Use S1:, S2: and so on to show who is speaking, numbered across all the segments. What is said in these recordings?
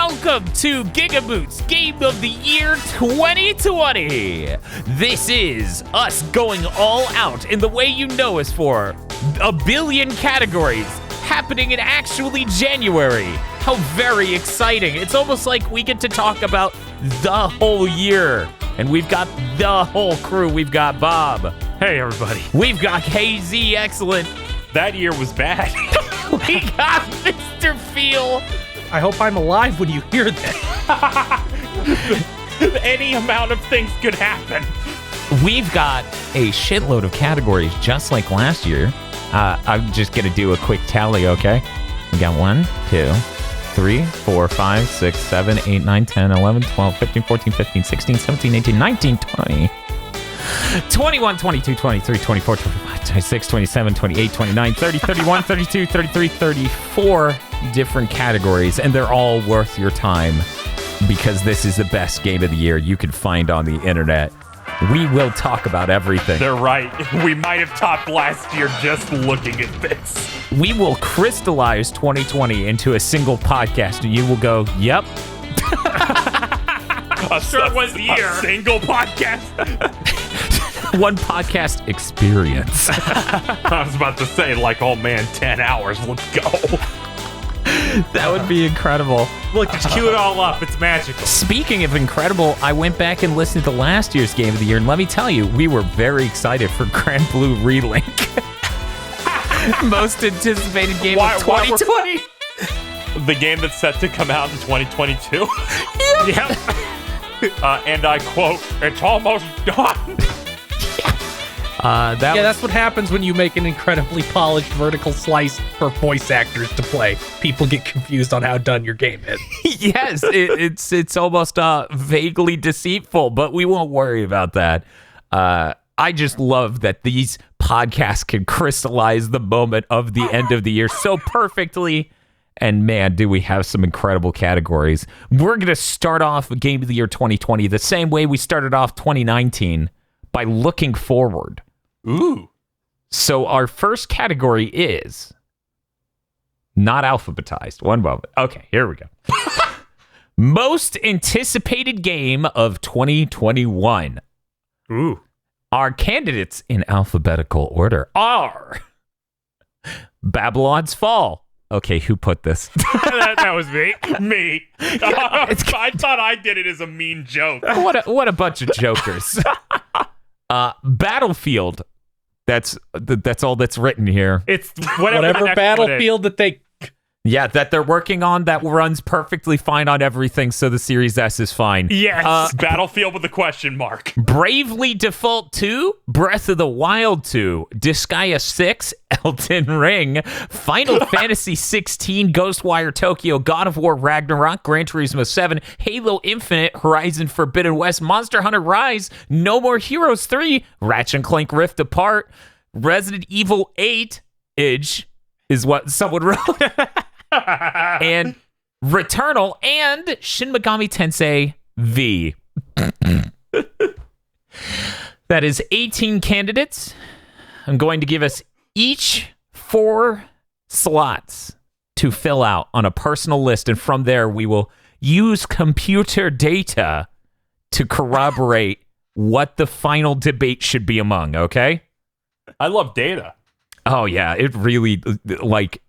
S1: welcome to GigaBoots Game of the Year 2020. This is us going all out in the way you know us for a billion categories happening in actually January. How very exciting. It's almost like we get to talk about the whole year. And we've got the whole crew. We've got Bob.
S2: Hey, everybody.
S1: We've got KZ, excellent.
S2: That year was bad.
S1: We got Mr. Feel.
S3: I hope I'm alive when you hear that.
S2: Any amount of things could happen.
S1: We've got a shitload of categories just like last year. I'm just going to do a quick tally, okay? We got 1, 2, 3, 4, 5, 6, 7, 8, 9, 10, 11, 12, 15, 14, 15, 16, 17, 18, 19, 20, 21, 22, 23, 24, 25, 26, 27, 28, 29, 30, 31, 32, 33, 34 different categories, and they're all worth your time because this is the best game of the year you can find on the internet. We will talk about everything.
S2: They're right. We might have topped last year just looking at this.
S1: We will crystallize 2020 into a single podcast, and you will go, yep.
S2: A single podcast.
S1: One podcast experience.
S2: I was about to say, like, oh man, 10 hours. Let's go.
S1: That would be incredible.
S2: Look, just cue it all up. It's magical.
S1: Speaking of incredible, I went back and listened to last year's Game of the Year, and let me tell you, we were very excited for Grand Blue Relink. Most anticipated game of 2020.
S2: The game that's set to come out in 2022. Yep. And I quote, "It's almost done."
S3: That's what happens when you make an incredibly polished vertical slice for voice actors to play. People get confused on how done your game is.
S1: Yes, it's almost vaguely deceitful, but we won't worry about that. I just love that these podcasts can crystallize the moment of the end of the year so perfectly. And man, do we have some incredible categories. We're going to start off Game of the Year 2020 the same way we started off 2019 by looking forward.
S2: Ooh.
S1: So our first category is not alphabetized. One moment. Okay, here we go. Most anticipated game of 2021.
S2: Ooh.
S1: Our candidates in alphabetical order are Babylon's Fall. Okay, who put this?
S2: that was me. Me. I thought I did it as a mean joke.
S1: What a bunch of jokers. Battlefield. That's all that's written here.
S2: It's whatever
S3: Battlefield that they...
S1: Yeah, that they're working on that runs perfectly fine on everything, so the Series S is fine.
S2: Yes, Battlefield with a question mark.
S1: Bravely Default 2, Breath of the Wild 2, Disgaea 6, Elden Ring, Final Fantasy 16, Ghostwire Tokyo, God of War Ragnarok, Gran Turismo 7, Halo Infinite, Horizon Forbidden West, Monster Hunter Rise, No More Heroes 3, Ratchet Clank Rift Apart, Resident Evil 8, is what someone wrote. And Returnal and Shin Megami Tensei V. That is 18 candidates. I'm going to give us each 4 slots to fill out on a personal list, and from there we will use computer data to corroborate what the final debate should be among, okay?
S2: I love data.
S1: Oh yeah, it really, like,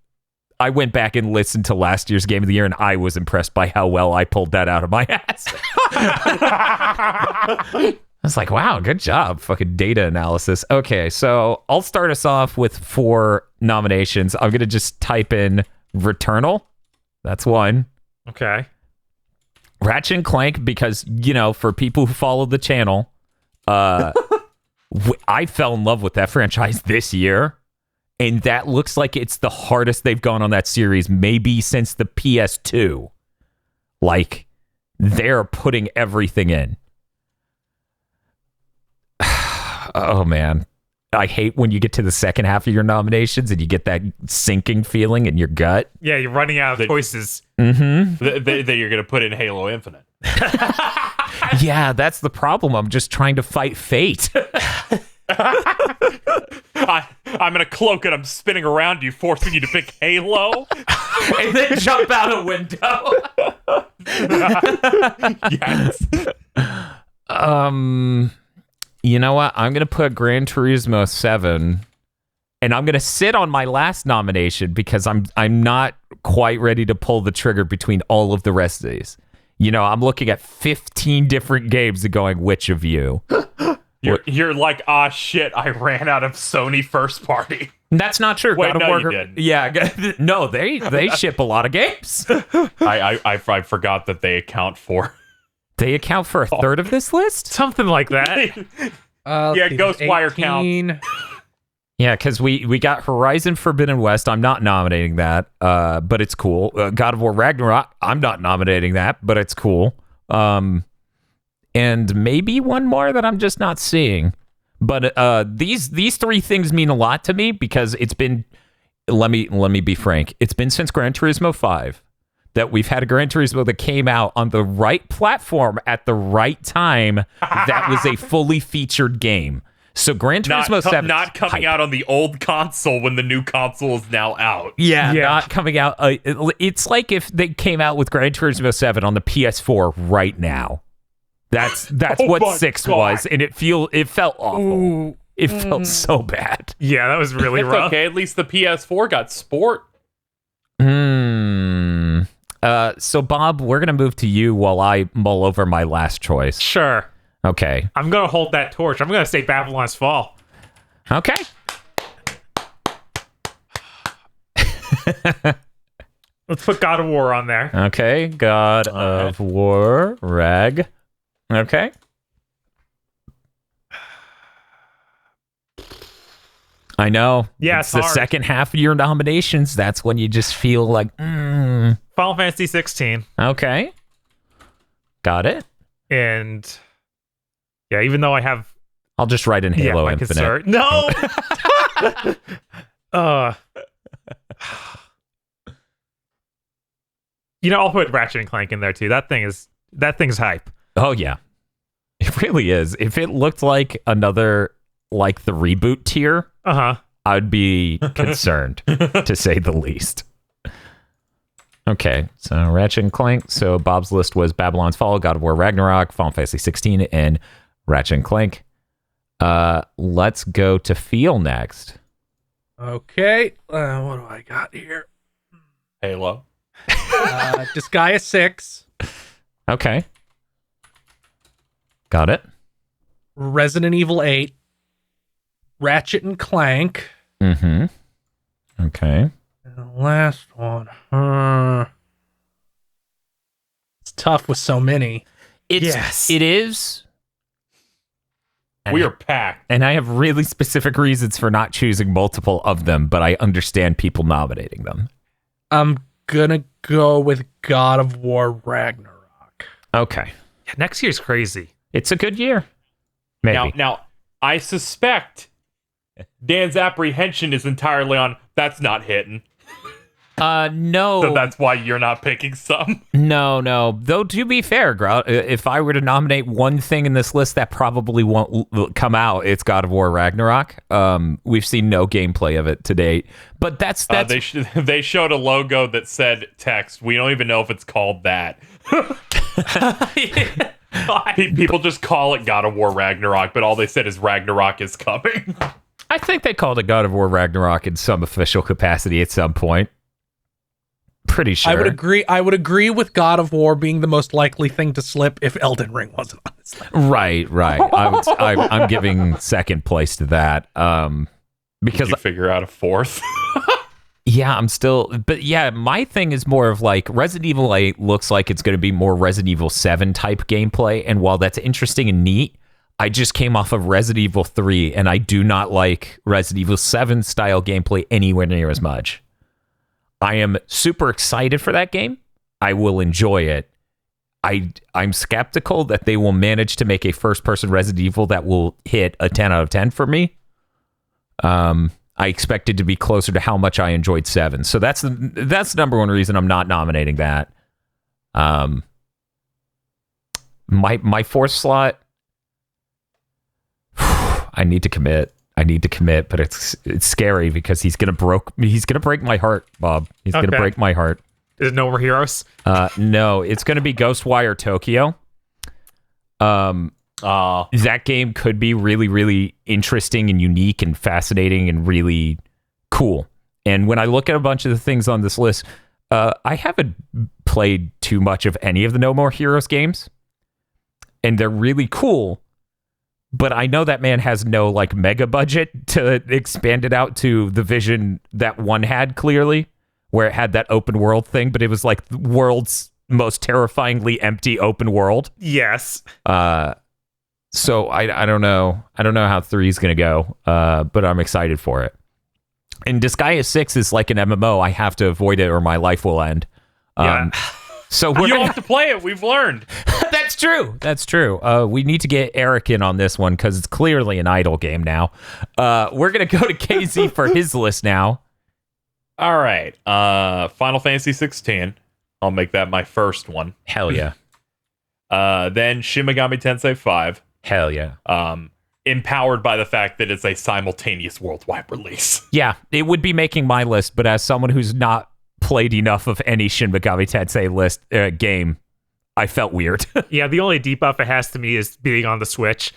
S1: I went back and listened to last year's Game of the Year, and I was impressed by how well I pulled that out of my ass. I was like, wow, good job. Fucking data analysis. Okay, so I'll start us off with 4 nominations. I'm going to just type in Returnal. That's 1.
S2: Okay.
S1: Ratchet Clank, because, you know, for people who follow the channel, I fell in love with that franchise this year. And that looks like it's the hardest they've gone on that series, maybe since the PS2. Like, they're putting everything in. Oh, man. I hate when you get to the second half of your nominations and you get that sinking feeling in your gut.
S2: Yeah, you're running out of choices
S1: Mm-hmm.
S2: that you're going to put in Halo Infinite.
S1: Yeah, that's the problem. I'm just trying to fight fate.
S2: I'm in a cloak and I'm spinning around you, forcing you to pick Halo.
S1: And then jump out a window.
S2: Yes.
S1: You know what? I'm gonna put Gran Turismo 7, and I'm gonna sit on my last nomination because I'm not quite ready to pull the trigger between all of the rest of these. You know, I'm looking at 15 different games and going, which of you?
S2: You're like, ah, shit, I ran out of Sony first party.
S1: That's not true.
S2: Wait,
S1: God of
S2: no,
S1: War,
S2: you didn't.
S1: Yeah, no, they ship a lot of games.
S2: I forgot that they account for.
S1: They account for a third of this list?
S4: Something like that.
S2: Yeah, Ghostwire counts.
S1: Yeah, because we got Horizon Forbidden West. I'm not nominating that, but it's cool. God of War Ragnarok. I'm not nominating that, but it's cool. And maybe one more that I'm just not seeing. But these three things mean a lot to me because it's been. Let me be frank. It's been since Gran Turismo 5 that we've had a Gran Turismo that came out on the right platform at the right time. That was a fully featured game. So Gran Turismo 7
S2: not coming out on the old console when the new console is now out.
S1: Yeah, not coming out. It's like if they came out with Gran Turismo 7 on the PS4 right now. That's what 6 was, and it felt awful.
S3: Ooh.
S1: It felt so bad.
S4: Yeah, that was really
S2: It's
S4: rough.
S2: okay. At least the PS4 got sport.
S1: So Bob, we're gonna move to you while I mull over my last choice.
S4: Sure.
S1: Okay.
S4: I'm going to hold that torch. I'm going to say Babylon's Fall.
S1: Okay.
S4: Let's put God of War on there.
S1: Okay. God of War, Rag. Okay. I know.
S4: Yeah,
S1: it's
S4: it's
S1: the
S4: hard.
S1: second half of your nominations. That's when you just feel like,
S4: Final Fantasy 16.
S1: Okay. Got it.
S4: And yeah, even though I have
S1: I'll just write in Halo
S4: my
S1: Infinite.
S4: concern. No. I'll put Ratchet and Clank in there too. That thing's hype.
S1: Oh yeah. It really is. If it looked like another like the reboot tier, I'd be concerned to say the least. Okay, so Ratchet and Clank. So Bob's list was Babylon's Fall, God of War Ragnarok, Final Fantasy 16, and Ratchet and Clank. Let's go to Feel next.
S3: Okay, what do I got here?
S2: Halo.
S3: Disgaea 6,
S1: Okay. Got it.
S3: Resident Evil 8, Ratchet and Clank,
S1: Mm-hmm. Okay.
S3: and the last one. It's tough with so many.
S1: It is.
S2: We are packed.
S1: And I have really specific reasons for not choosing multiple of them, but I understand people nominating them.
S3: I'm gonna go with God of War Ragnarok.
S1: Okay.
S4: Yeah, next year's crazy.
S1: It's a good year. Maybe.
S2: Now, I suspect Dan's apprehension is entirely on that's not hitting.
S1: No.
S2: So that's why you're not picking some.
S1: No. Though, to be fair, Grout, if I were to nominate one thing in this list that probably won't come out, it's God of War Ragnarok. We've seen no gameplay of it to date. But that's
S2: they showed a logo that said text. We don't even know if it's called that. People just call it God of War Ragnarok, but all they said is Ragnarok is coming.
S1: I think they called it God of War Ragnarok in some official capacity at some point. Pretty sure.
S3: I would agree with God of War being the most likely thing to slip if Elden Ring wasn't on this list.
S1: Right. I'm giving second place to that. Because
S2: Did you figure out a fourth?
S1: yeah, but yeah, my thing is more of like Resident Evil 8 looks like it's going to be more Resident Evil 7 type gameplay. And while that's interesting and neat, I just came off of Resident Evil 3 and I do not like Resident Evil 7 style gameplay anywhere near as much. I am super excited for that game. I will enjoy it. I'm skeptical that they will manage to make a first-person Resident Evil that will hit a 10 out of 10 for me. I expect it to be closer to how much I enjoyed 7. So that's the number one reason I'm not nominating that. My fourth slot, I need to commit, but it's scary because he's gonna break my heart, Bob. He's gonna break my heart.
S4: Is it No More Heroes?
S1: No, it's going to be Ghostwire Tokyo. That game could be really, really interesting and unique and fascinating and really cool. And when I look at a bunch of the things on this list, I haven't played too much of any of the No More Heroes games, and they're really cool. But I know that man has no like mega budget to expand it out to the vision that one had, clearly, where it had that open world thing, but it was like the world's most terrifyingly empty open world.
S4: Yes.
S1: So I don't know. I don't know how 3 is going to go, but I'm excited for it. And Disgaea 6 is like an MMO. I have to avoid it or my life will end.
S4: Yeah.
S1: So we're
S2: You
S1: gonna
S2: have to play it. We've learned.
S1: That's true. That's true. We need to get Eric in on this one because it's clearly an idle game now. We're going to go to KZ for his list now.
S2: All right. Final Fantasy 16. I'll make that my first one.
S1: Hell yeah.
S2: Then Shin Megami Tensei 5.
S1: Hell yeah.
S2: Empowered by the fact that it's a simultaneous worldwide release.
S1: Yeah, it would be making my list, but as someone who's not played enough of any Shin Megami Tensei list game, I felt weird.
S4: Yeah, the only debuff it has to me is being on the Switch.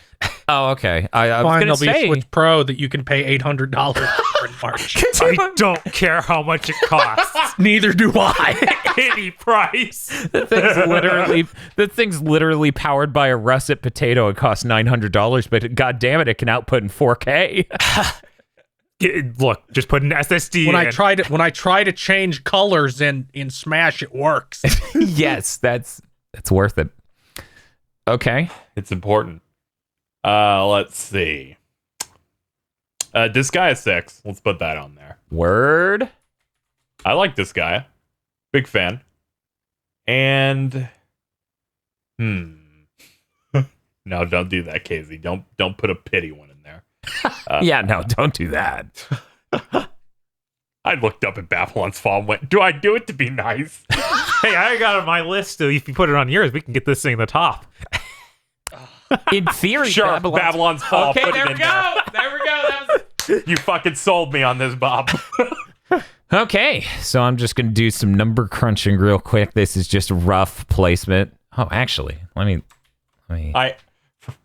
S1: Oh, okay. I was
S3: Fine,
S1: going
S3: there'll
S1: to
S3: be a
S1: say...
S3: Switch Pro that you can pay $800 for in March.
S4: I don't care how much it costs.
S3: Neither do I.
S4: Any price.
S1: The thing's literally powered by a russet potato. It costs $900, but god damn it, it can output in 4K.
S4: Look, just put an SSD
S3: When
S4: in.
S3: I try to change colors in Smash, it works.
S1: Yes, that's worth it. Okay.
S2: It's important. Let's see. Disgaea 6. Let's put that on there.
S1: Word.
S2: I like Disgaea. Big fan. And no, don't do that, KZ. Don't put a pity one in there.
S1: Yeah, no, don't do that.
S2: I looked up at Babylon's Fall and went, do I do it to be nice?
S4: Hey, I got it on my list, so if you put it on yours, we can get this thing at the top.
S1: In theory,
S2: Sure, Babylon's Fall.
S1: Okay,
S2: put
S1: there
S2: it
S1: we
S2: in
S1: go. There we go. That was...
S2: You fucking sold me on this, Bob.
S1: Okay, so I'm just going to do some number crunching real quick. This is just rough placement. Oh, actually, let me.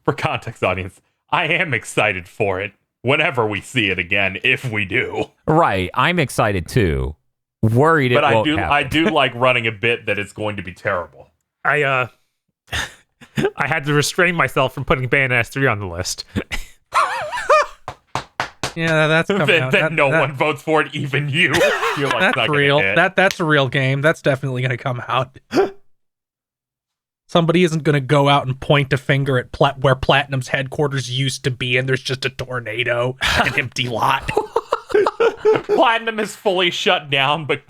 S2: For context, audience, I am excited for it whenever we see it again, if we do.
S1: Right, I'm excited too. Worried
S2: But
S1: it won't
S2: I
S1: happen.
S2: do like running a bit that it's going to be terrible.
S4: I had to restrain myself from putting Bayonetta 3 on the list.
S3: Yeah, that's coming out.
S2: That no one votes for it, even you. You're like,
S3: That's
S2: not gonna
S3: real.
S2: hit.
S3: That's a real game. That's definitely going to come out. Somebody isn't going to go out and point a finger at where Platinum's headquarters used to be, and there's just a tornado, an empty lot.
S2: Platinum is fully shut down, but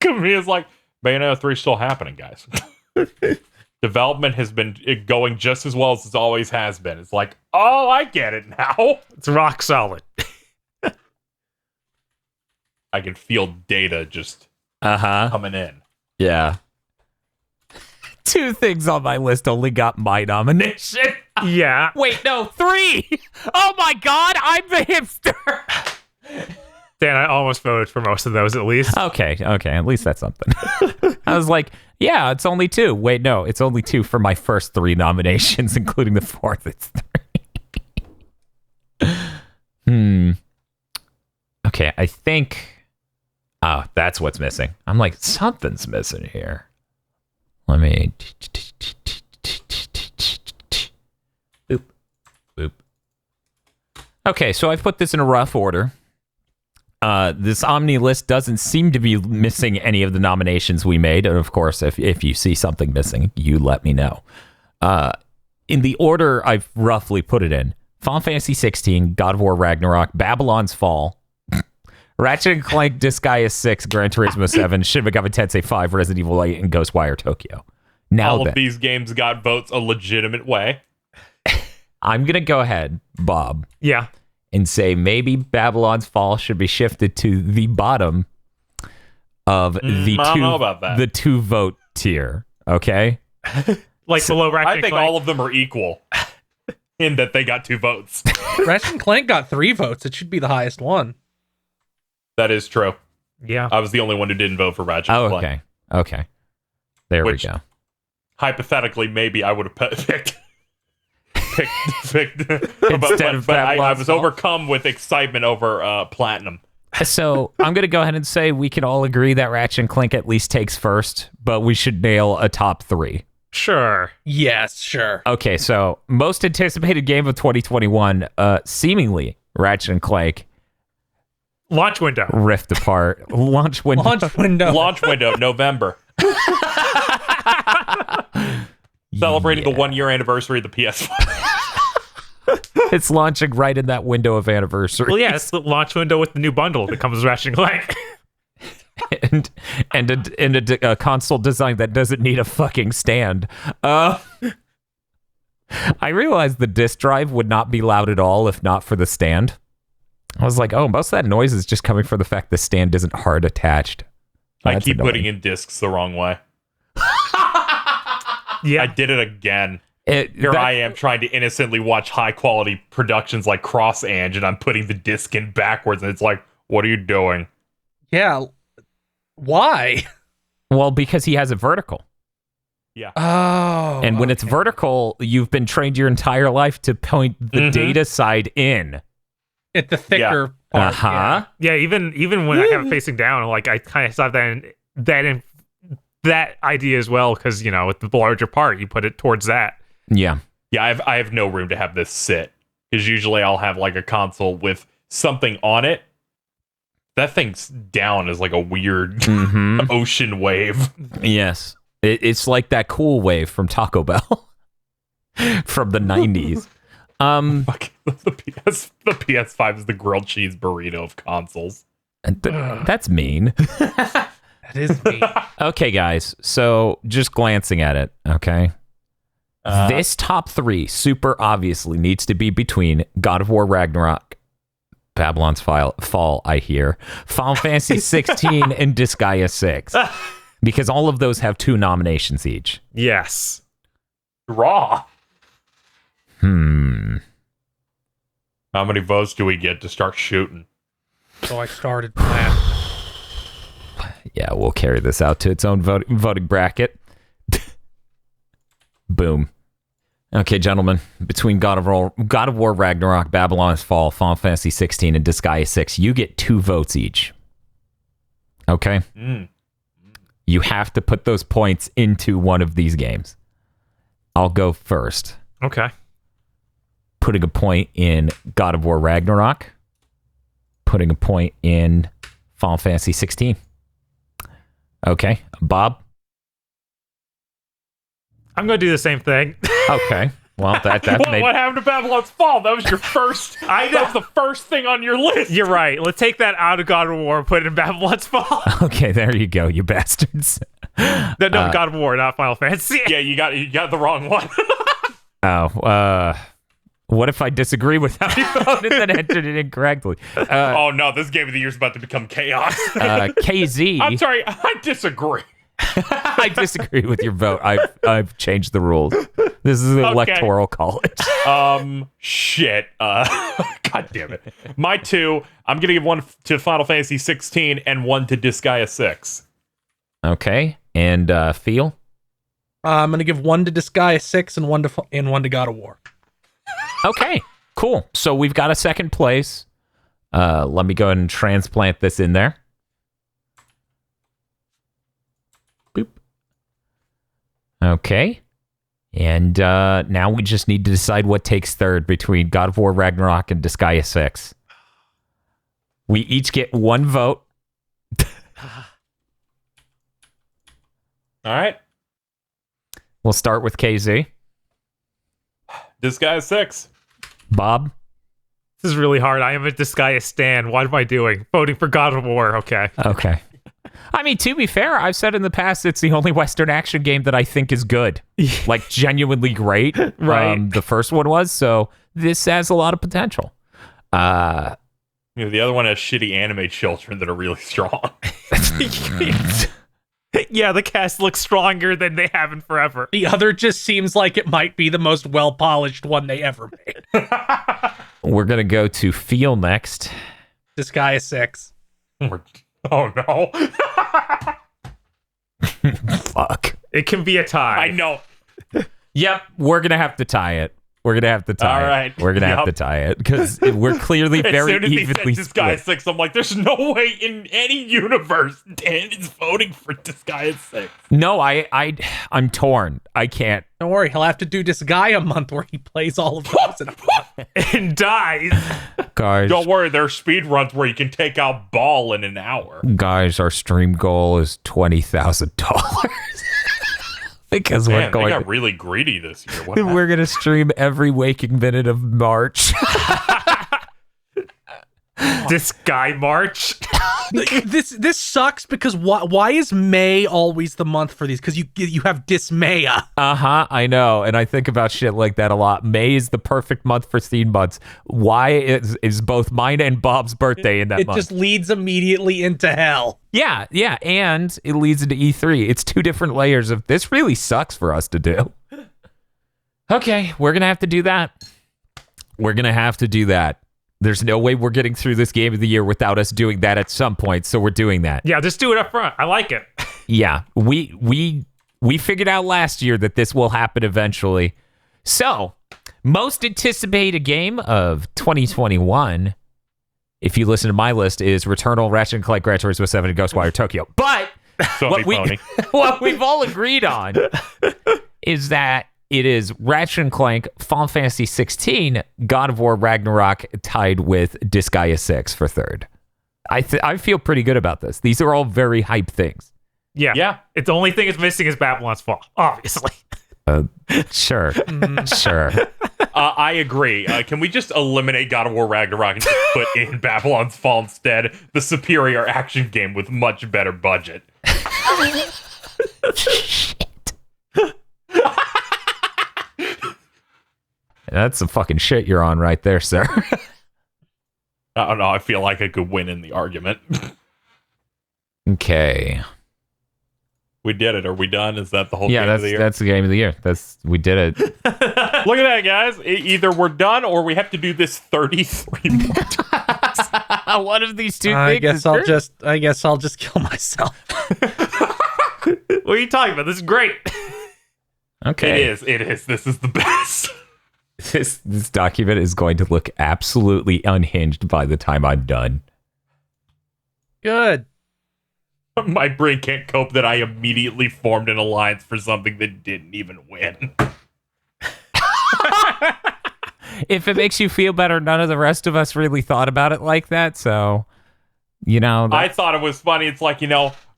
S2: Kamiya's like, Bayonetta 3 is still happening, guys. Development has been going just as well as it always has been. It's like, oh, I get it now.
S4: It's rock solid.
S2: I can feel data just
S1: Uh-huh.
S2: coming in.
S1: Yeah. 2 things on my list only got my nomination.
S4: Yeah.
S1: Wait, no, 3. Oh my god, I'm the hipster.
S4: Dan, I almost voted for most of those at least.
S1: Okay, at least that's something. I was like, yeah, it's only 2. Wait, no, it's only 2 for my first 3 nominations, including the 4th. It's 3. Okay, I think... Oh, that's what's missing. I'm like, something's missing here. Let me... Boop. Boop. Okay, so I've put this in a rough order. This Omni list doesn't seem to be missing any of the nominations we made. And of course, if you see something missing, you let me know. In the order I've roughly put it in: Final Fantasy 16, God of War Ragnarok, Babylon's Fall, Ratchet & Clank, Disgaea 6, Gran Turismo 7, Shin Megami Tensei 5, Resident Evil 8, and Ghostwire Tokyo. Now
S2: All
S1: then,
S2: of these games got votes a legitimate way.
S1: I'm going to go ahead, Bob,
S4: Yeah.
S1: and say maybe Babylon's Fall should be shifted to the bottom of the
S2: I don't know about that.
S1: the 2 vote tier. Okay.
S4: Like below Ratchet
S2: I think
S4: Clank.
S2: all of them are equal in that they got 2 votes.
S3: Ratchet & Clank got 3 votes. It should be the highest one.
S2: That is true.
S4: Yeah.
S2: I was the only one who didn't vote for Ratchet
S1: Oh,
S2: Clank.
S1: okay. Okay. There
S2: Which-
S1: we go.
S2: Hypothetically, maybe I would have picked.
S1: Instead of
S2: but I
S1: Babylon's
S2: was
S1: Fall.
S2: overcome with excitement over Platinum.
S1: So I'm going to go ahead and say we can all agree that Ratchet and Clank at least takes first, but we should nail a top 3.
S4: Sure.
S3: Yes, sure.
S1: Okay, so most anticipated game of 2021, seemingly Ratchet and Clank,
S4: Launch window.
S1: Rift Apart, launch window.
S3: Launch window.
S2: Launch window, November. Celebrating the 1-year anniversary of the PS5.
S1: It's launching right in that window of anniversary.
S4: Well, yeah, it's the launch window with the new bundle that comes with Ratchet and Clank.
S1: and a console design that doesn't need a fucking stand. I realized the disk drive would not be loud at all if not for the stand. I was like, oh, most of that noise is just coming from the fact the stand isn't hard attached.
S2: I
S1: That's
S2: keep
S1: annoying.
S2: putting in discs the wrong way.
S4: Yeah.
S2: I did it again. Here I am trying to innocently watch high quality productions like Cross Ange, and I'm putting the disc in backwards, and it's like, what are you doing?
S3: Yeah. Why?
S1: Well, because he has it vertical.
S2: Yeah.
S3: Oh.
S1: And when it's vertical, you've been trained your entire life to point the data side in.
S3: It's the thicker part.
S1: Uh-huh.
S4: Yeah, even when I have it facing down, like I kind of saw that idea as well, because with the larger part, you put it towards that.
S1: Yeah.
S2: Yeah, I have no room to have this sit, because usually I'll have like a console with something on it. That thing's down is like a weird ocean wave.
S1: Yes. It's like that cool wave from Taco Bell from the 90s.
S2: Fuck, the PS5 is the grilled cheese burrito of consoles.
S1: That's mean.
S3: That is me.
S1: Okay, guys. So just glancing at it, okay? This top 3 super obviously needs to be between God of War Ragnarok, Babylon's Fall, I hear, Final Fantasy 16, and Disgaea 6. Because all of those have 2 nominations each.
S4: Yes.
S2: Raw.
S1: How
S2: many votes do we get to start shooting?
S3: So I started playing.
S1: Yeah, we'll carry this out to its own voting bracket. Boom. Okay, gentlemen, between God of War Ragnarok, Babylon's Fall, Final Fantasy 16, and Disgaea 6, you get 2 votes each. Okay? You have to put those points into one of these games. I'll go first.
S4: Okay.
S1: Putting a point in God of War Ragnarok. Putting a point in Final Fantasy 16. Okay. Bob?
S4: I'm going to do the same thing.
S1: Okay. Well, that
S2: What happened to Babylon's Fall? That was your first.
S4: I know.
S2: That was the first thing on your list.
S4: You're right. Let's take that out of God of War and put it in Babylon's Fall.
S1: Okay, there you go, you bastards.
S4: No, God of War, not Final Fantasy.
S2: Yeah, you got the wrong one.
S1: What if I disagree with how you voted and then entered it incorrectly?
S2: Oh no, this game of the year is about to become chaos.
S1: KZ.
S2: I'm sorry, I disagree.
S1: I disagree with your vote. I've changed the rules. This is an electoral college.
S2: Shit. God damn it. My 2, I'm gonna give one to Final Fantasy 16 and one to Disgaea 6.
S1: Okay, and Feel?
S3: I'm gonna give one to Disgaea 6 and one to God of War.
S1: Okay, cool. So we've got a second place. Let me go ahead and transplant this in there. Boop. Okay. And now we just need to decide what takes third between God of War Ragnarok and Disgaea 6. We each get 1 vote.
S2: All right.
S1: We'll start with KZ.
S2: Disgaea 6.
S1: Bob?
S4: This is really hard. I am a Disgaea stan. What am I doing? Voting for God of War. Okay.
S1: Okay. I mean, to be fair, I've said in the past it's the only Western action game that I think is good. Like, genuinely great.
S4: Right.
S1: The first one was, so this has a lot of potential.
S2: The other one has shitty anime children that are really strong.
S4: Yeah, the cast looks stronger than they have in forever.
S3: The other just seems like it might be the most well-polished one they ever made.
S1: We're going to go to Feel next.
S3: Disgaea 6.
S2: Oh no.
S1: Fuck.
S4: It can be a tie.
S2: I know.
S1: Yep, we're gonna have to tie it. We're gonna have to tie
S2: All
S1: it.
S2: right.
S1: We're gonna have
S2: Yep.
S1: to tie it because we're clearly
S2: As
S1: very
S2: soon as he
S1: evenly
S2: said Disgaea
S1: split.
S2: 6, I'm like, there's no way in any universe Dan is voting for Disgaea 6.
S1: No, I'm torn. I can't.
S3: Don't worry, he'll have to do Disgaea month where he plays all of those. In a month.
S4: And dies.
S1: Guys,
S2: Don't worry, there are speed runs where you can take out Ball in an hour.
S1: our stream goal is $20,000 because
S2: Man,
S1: we're
S2: they got really greedy this year. What
S1: we're gonna stream every waking minute of March.
S4: This guy March.
S3: This sucks because why is May always the month for these? Because you have Dismaya.
S1: I know, and I think about shit like that a lot. May is the perfect month for theme months. Why is both mine and Bob's birthday in that
S3: It
S1: month?
S3: just leads immediately into hell.
S1: Yeah, and it leads into E3. It's two different layers of this. Really sucks for us to do. Okay, we're gonna have to do that. There's no way we're getting through this game of the year without us doing that at some point. So we're doing that.
S4: Yeah, just do it up front. I like it.
S1: Yeah, we figured out last year that this will happen eventually. So, most anticipated game of 2021, if you listen to my list, is Returnal, Ratchet & Clank, Gran Turismo 7, and Ghostwire Tokyo. But what we've all agreed on is that it is Ratchet & Clank, Final Fantasy 16, God of War Ragnarok, tied with Disgaea 6 for third. I feel pretty good about this. These are all very hype things.
S4: Yeah. It's the only thing it's missing is Babylon's Fall, obviously.
S1: Sure. Sure.
S2: I agree. Can we just eliminate God of War Ragnarok and just put in Babylon's Fall instead? The superior action game with much better budget.
S1: That's some fucking shit you're on right there, sir.
S2: I don't know. I feel like I could win in the argument.
S1: Okay.
S2: We did it. Are we done? Is that the whole game of the year?
S1: That's the game of the year. We did it.
S2: Look at that, guys. Either we're done or we have to do this 33 more times.
S1: One of these two
S3: I
S1: things.
S3: guess I'll just kill myself.
S4: What are you talking about? This is great.
S1: Okay.
S2: It is. This is the best.
S1: This document is going to look absolutely unhinged by the time I'm done.
S3: Good.
S2: My brain can't cope that I immediately formed an alliance for something that didn't even win.
S1: If it makes you feel better, none of the rest of us really thought about it like that. So,
S2: I thought it was funny. It's like,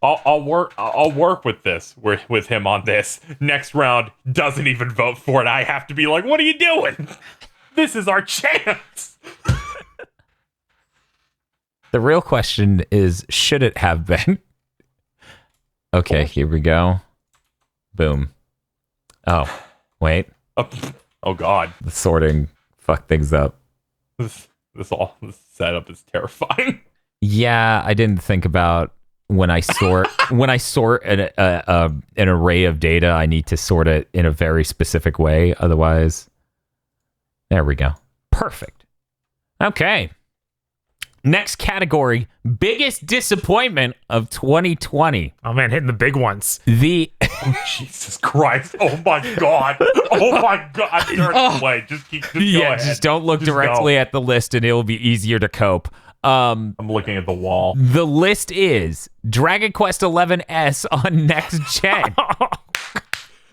S2: I'll work with this, with him on this. Next round, doesn't even vote for it. I have to be like, what are you doing? This is our chance.
S1: the real question is, should it have been? Okay, here we go. Boom. Oh, wait.
S2: Oh God,
S1: The sorting fucked things up.
S2: this setup is terrifying.
S1: Yeah, I didn't think about when I sort an array of data, I need to sort it in a very specific way. Otherwise, there we go. Perfect. Okay. Next category: biggest disappointment of 2020.
S4: Oh man, hitting the big ones.
S2: Jesus Christ! Oh my God! Oh my God! Turn it away. Just go ahead.
S1: Just don't look
S2: Just
S1: directly
S2: go.
S1: at the list, and it'll be easier to cope.
S2: I'm looking at the wall.
S1: The list is Dragon Quest XI on next gen.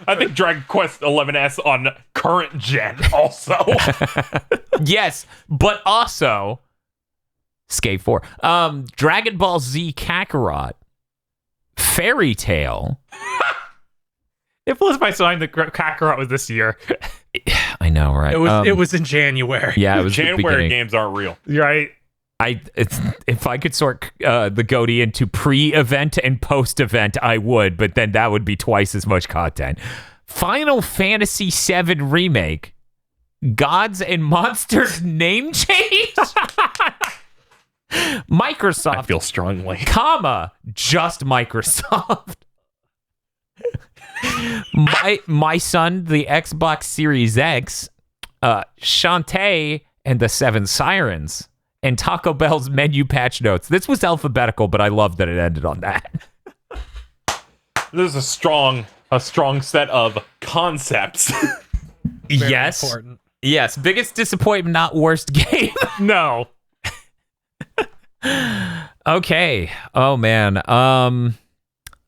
S2: I think Dragon Quest XI's on current gen also.
S1: Yes, but also Skate 4. Dragon Ball Z Kakarot. Fairy Tale.
S4: It blows my mind that Kakarot was this year.
S1: I know, right?
S3: It was in January.
S1: Yeah, it was the
S2: January
S1: beginning.
S2: games aren't real.
S4: Right?
S1: If I could sort the Goaty into pre-event and post-event, I would, but then that would be twice as much content. Final Fantasy VII Remake. Gods and Monsters name change? Microsoft,
S2: I feel strongly.
S1: just Microsoft. my son, the Xbox Series X, Shantae and the Seven Sirens, and Taco Bell's menu patch notes. This was alphabetical, but I love that it ended on that.
S2: There's a strong set of concepts.
S3: Very
S1: yes.
S3: important.
S1: Yes. Biggest disappointment, not worst game.
S4: No.
S1: Okay. Oh man. I'm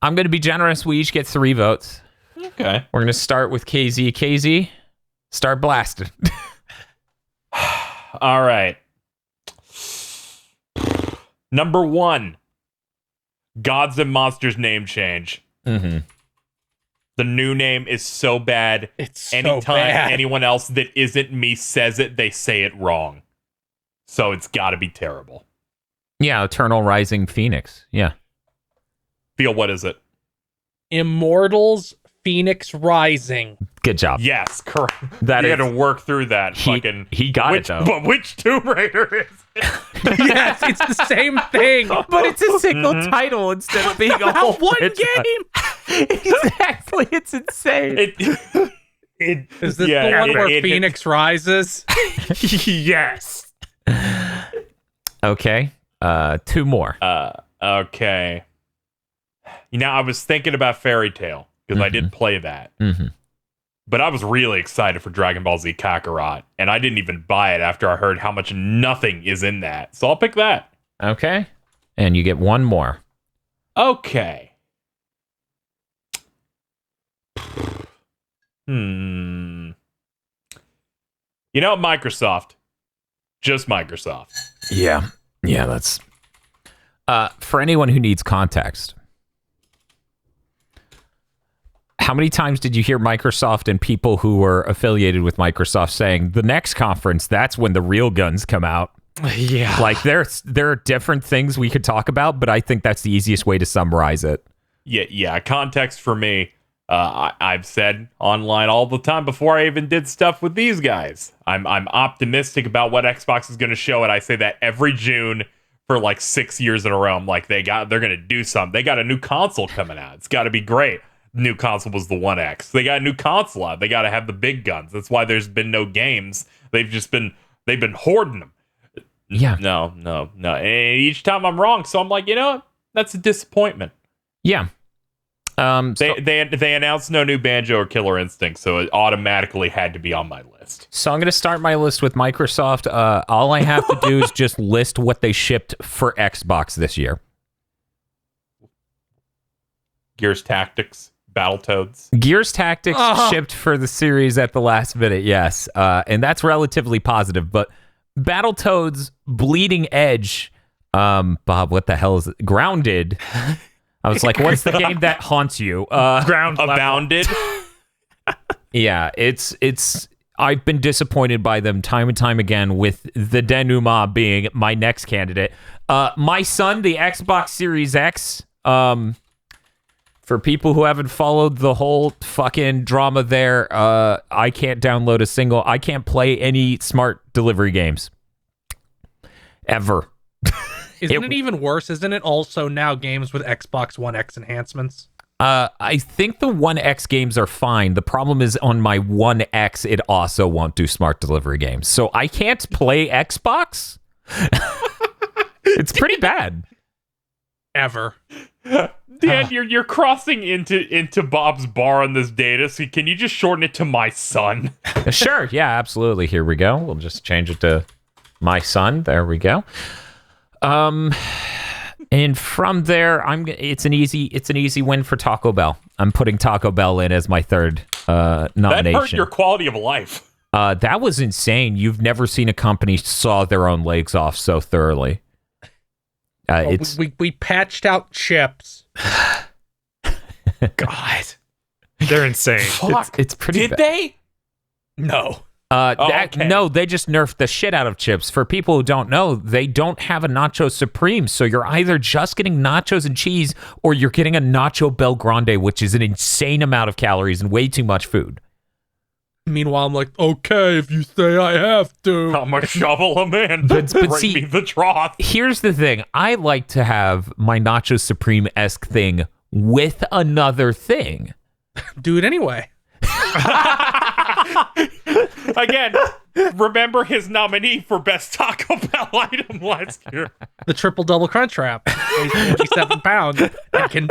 S1: gonna be generous. We each get 3 votes.
S2: Okay.
S1: We're gonna start with KZ. KZ, start blasting.
S2: All right. Number 1, Gods and Monsters name change.
S1: Mm-hmm.
S2: The new name is so bad.
S3: It's so
S2: Anytime
S3: bad.
S2: anyone else that isn't me says it, they say it wrong. So it's got to be terrible.
S1: Yeah, Eternal Rising Phoenix. Yeah.
S2: Feel, what is it?
S3: Immortals Phoenix Rising.
S1: Good job.
S2: Yes, correct.
S1: That
S2: you
S1: is-
S2: got to work through that.
S1: He got it though.
S2: But which Tomb Raider is it?
S3: Yes, it's the same thing.
S1: But it's a single title instead of being a whole
S3: One
S1: franchise.
S3: game.
S1: Exactly. It's insane.
S3: Is this the one where Phoenix rises?
S4: Yes.
S1: Okay. 2 more.
S2: Okay. You know, I was thinking about Fairy Tail because I did play that.
S1: Mm-hmm.
S2: But I was really excited for Dragon Ball Z Kakarot, and I didn't even buy it after I heard how much nothing is in that. So I'll pick that.
S1: Okay. And you get 1 more.
S2: Okay. You know, Microsoft. Just Microsoft.
S1: Yeah. Yeah, that's for anyone who needs context. How many times did you hear Microsoft and people who were affiliated with Microsoft saying the next conference, that's when the real guns come out?
S4: Yeah.
S1: Like there are different things we could talk about, but I think that's the easiest way to summarize it.
S2: Yeah. Context for me. I've said online all the time before I even did stuff with these guys. I'm optimistic about what Xbox is going to show, and I say that every June for like 6 years in a row. I'm like, they're going to do something. They got a new console coming out. It's got to be great. New console was the One X. They got a new console out. They got to have the big guns. That's why there's been no games. They've been hoarding them.
S1: Yeah.
S2: No. And each time I'm wrong, so I'm like, you know what? That's a disappointment.
S1: Yeah.
S2: They announced no new Banjo or Killer Instinct, so it automatically had to be on my list.
S1: So I'm going to start my list with Microsoft. All I have to do is just list what they shipped for Xbox this year.
S2: Gears Tactics, Battletoads.
S1: Gears Tactics shipped for the series at the last minute, yes. And that's relatively positive. But Battletoads Bleeding Edge, Bob, what the hell is it? Grounded. I was like, what's the game that haunts you?
S4: Ground level.
S2: Abounded.
S1: Yeah, it's. I've been disappointed by them time and time again, with the denouement being my next candidate. My son, the Xbox Series X. For people who haven't followed the whole fucking drama there, I can't download I can't play any smart delivery games. Ever.
S3: Isn't it even worse? Isn't it also now games with Xbox One X enhancements?
S1: I think the One X games are fine. The problem is on my One X, it also won't do smart delivery games. So I can't play Xbox? It's pretty bad.
S3: Ever.
S2: Dan, you're crossing into Bob's bar on this data, so can you just shorten it to my son?
S1: Sure. Yeah, absolutely. Here we go. We'll just change it to my son. There we go. And from there, it's an easy win for Taco Bell. I'm putting Taco Bell in as my third nomination.
S2: That hurt your quality of life.
S1: That was insane. You've never seen a company saw their own legs off so thoroughly.
S3: We patched out chips.
S4: God. They're insane.
S2: Fuck.
S1: It's pretty
S2: Did
S1: bad.
S2: they?
S3: No.
S2: Okay.
S1: No, they just nerfed the shit out of chips. For people who don't know, they don't have a Nacho Supreme, so you're either just getting nachos and cheese, or you're getting a Nacho Bel Grande, which is an insane amount of calories and way too much food.
S3: Meanwhile, I'm like, okay, if you say I have to.
S2: I'm a shovel of man.
S1: But
S2: Bring
S1: see-
S2: me the trough.
S1: Here's the thing. I like to have my Nacho Supreme-esque thing with another thing.
S3: Do it anyway.
S2: Again, remember his nominee for best Taco Bell item last year.
S3: The triple double crunch wrap weighs 57 pounds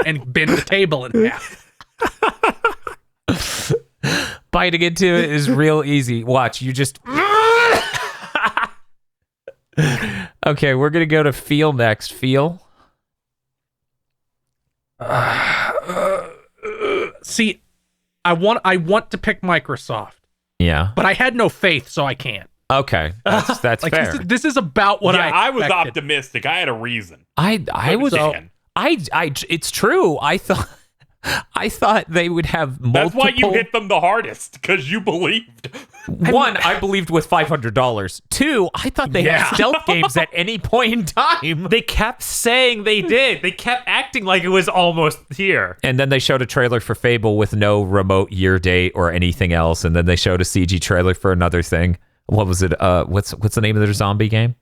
S3: and bend the table in half.
S1: Biting into it is real easy. Watch, you just. Okay, we're gonna go to Feel next. Feel.
S3: See, I want to pick Microsoft,
S1: Yeah.
S3: but I had no faith, so I can't.
S1: Okay, that's
S3: Like
S1: fair.
S3: this is about what
S2: I was
S3: expected.
S2: optimistic. I had a reason.
S1: I was.
S2: Dan.
S1: It's true. I thought they would have multiple.
S2: That's why you hit them the hardest, because you believed.
S1: One, I believed with $500. Two, I thought they had stealth games at any point in time.
S4: They kept saying they did. They kept acting like it was almost here.
S1: And then they showed a trailer for Fable with no remote year date or anything else. And then they showed a CG trailer for another thing. What was it? What's the name of their zombie game?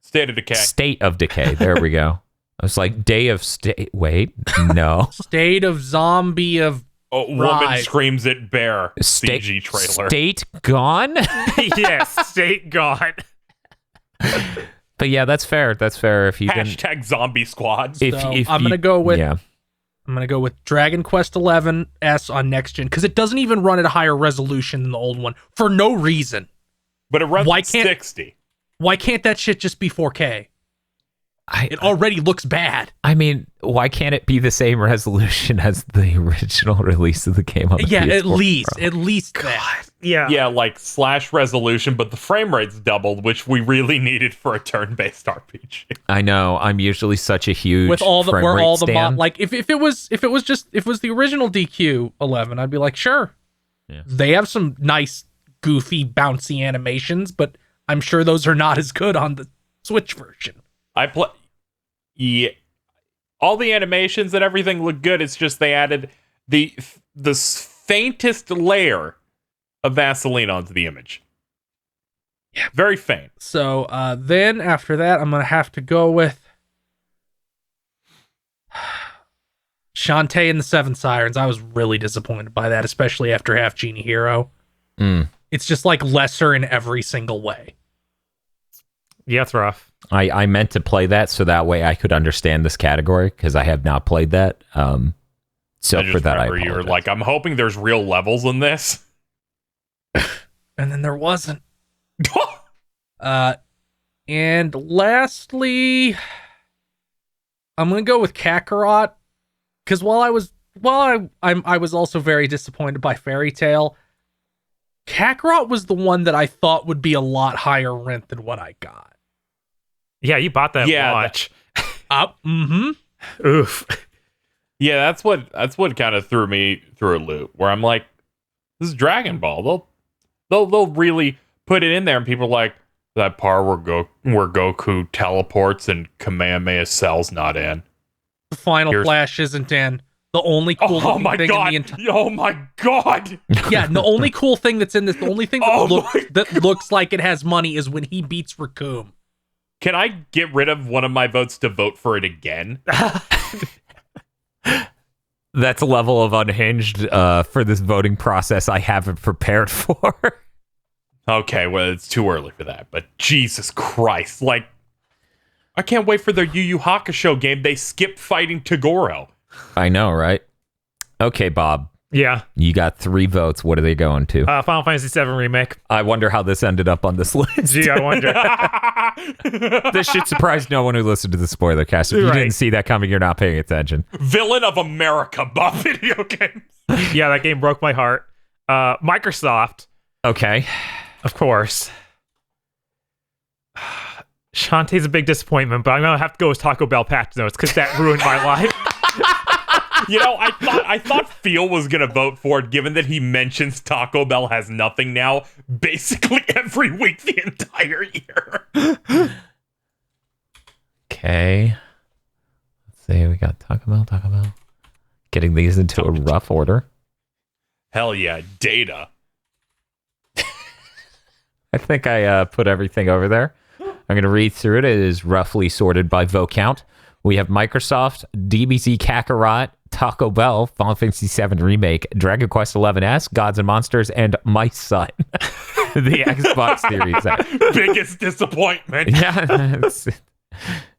S2: State of Decay.
S1: State of Decay. There we go. I was like, Day of State. Wait, no.
S3: State of Zombie of
S2: Woman
S3: Rise.
S2: screams at bear. CG trailer.
S1: State gone?
S4: Yes, state gone.
S1: But yeah, that's fair. That's fair. If you didn't.
S2: Hashtag zombie squads.
S1: If
S3: I'm
S1: you-
S3: gonna go with
S1: Yeah.
S3: I'm gonna go with Dragon Quest XI S on next gen because it doesn't even run at a higher resolution than the old one for no reason.
S2: But it runs
S3: Why
S2: at
S3: can't-
S2: 60.
S3: Why can't that shit just be 4K? It already looks bad.
S1: I mean, why can't it be the same resolution as the original release of the game on the
S3: Yeah,
S1: PS4
S3: at least
S1: Pro?
S3: that.
S4: Yeah.
S2: Yeah, like slash resolution, but the frame rate's doubled, which we really needed for a turn-based RPG.
S1: I know. I'm usually such a huge
S3: With all the
S1: frame
S3: where
S1: rate
S3: all the
S1: stan.
S3: like if it was the original DQ 11, I'd be like, sure.
S1: Yeah.
S3: They have some nice goofy bouncy animations, but I'm sure those are not as good on the Switch version.
S2: Yeah, all the animations and everything look good. It's just they added the faintest layer of Vaseline onto the image. Yeah, very faint.
S3: So then after that, I'm gonna have to go with Shantae and the Seven Sirens. I was really disappointed by that, especially after Half Genie Hero. It's just like lesser in every single way.
S4: Yeah, it's rough.
S1: I meant to play that so that way I could understand this category because I have not played that. So
S2: I just
S1: for that, I
S2: remember you were
S1: apologize.
S2: like, I'm hoping there's real levels in this.
S3: And then there wasn't. And lastly, I'm gonna go with Kakarot because while I was also very disappointed by Fairy Tail, Kakarot was the one that I thought would be a lot higher rent than what I got.
S4: Yeah, you bought that watch. Oof.
S2: Yeah, that's what kind of threw me through a loop where I'm like, this is Dragon Ball. They'll really put it in there, and people are like, that part where Goku teleports and Kamehameha Cell's not in.
S3: The Final Flash isn't in. The only cool
S2: Oh my
S3: thing
S2: god!
S3: in the entire
S2: Oh my god!
S3: yeah, and the only cool thing that's in this, the only thing that that looks like it has money is when he beats Raccoon.
S2: Can I get rid of one of my votes to vote for it again?
S1: That's a level of unhinged for this voting process I haven't prepared for.
S2: Okay, well, it's too early for that, but Jesus Christ, like, I can't wait for their Yu Yu Hakusho game. They skip fighting Toguro.
S1: I know, right? Okay, Bob.
S4: Yeah.
S1: You got 3 votes. What are they going to?
S4: Final Fantasy VII Remake.
S1: I wonder how this ended up on this list.
S4: Gee, I wonder.
S1: This should surprise no one who listened to the spoiler cast. If you
S4: Right.
S1: didn't see that coming, you're not paying attention.
S2: Villain of America, Bob video games.
S4: Yeah, that game broke my heart. Microsoft,
S1: Okay.
S4: of course. Shantae's a big disappointment, but I'm gonna have to go with Taco Bell patch notes because that ruined my life.
S2: You know, I thought Phil was gonna vote for it, given that he mentions Taco Bell has nothing now, basically every week the entire year.
S1: Okay. Let's see. We got Taco Bell. Getting these into a rough order.
S2: Hell yeah, Data.
S1: I think I put everything over there. I'm going to read through it. It is roughly sorted by vote count. We have Microsoft, DBZ Kakarot, Taco Bell, Final Fantasy VII Remake, Dragon Quest XI S, Gods and Monsters, and My Son. the Xbox Series X.
S2: Biggest disappointment.
S1: Yeah,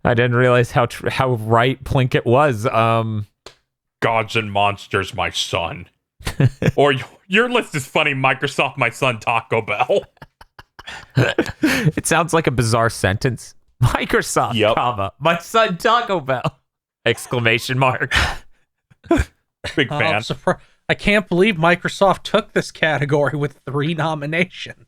S1: I didn't realize how right Plinkett was.
S2: Gods and monsters, my son. Or your list is funny. Microsoft, my son, Taco Bell.
S1: It sounds like a bizarre sentence. Microsoft,
S2: Yep.
S1: comma, my son Taco Bell! Exclamation mark.
S2: Big fan.
S3: I'm surprised. I can't believe Microsoft took this category with 3 nominations.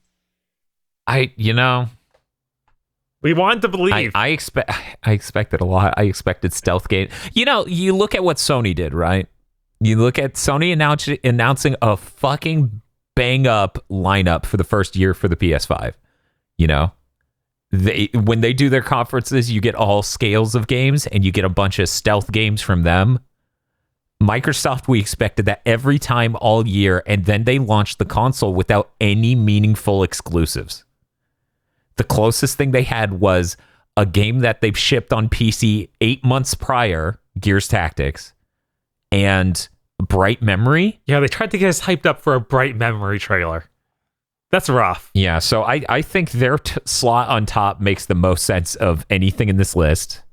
S4: We wanted to believe.
S1: I expected a lot. I expected stealth game. You look at what Sony did, right? You look at Sony announcing a fucking bang up lineup for the first year for the PS5. When they do their conferences, you get all scales of games and you get a bunch of stealth games from them. Microsoft, we expected that every time all year, and then they launched the console without any meaningful exclusives. The closest thing they had was a game that they've shipped on PC 8 months prior, Gears Tactics, and Bright Memory.
S4: Yeah, they tried to get us hyped up for a Bright Memory trailer. That's rough.
S1: Yeah, so I think their slot on top makes the most sense of anything in this list.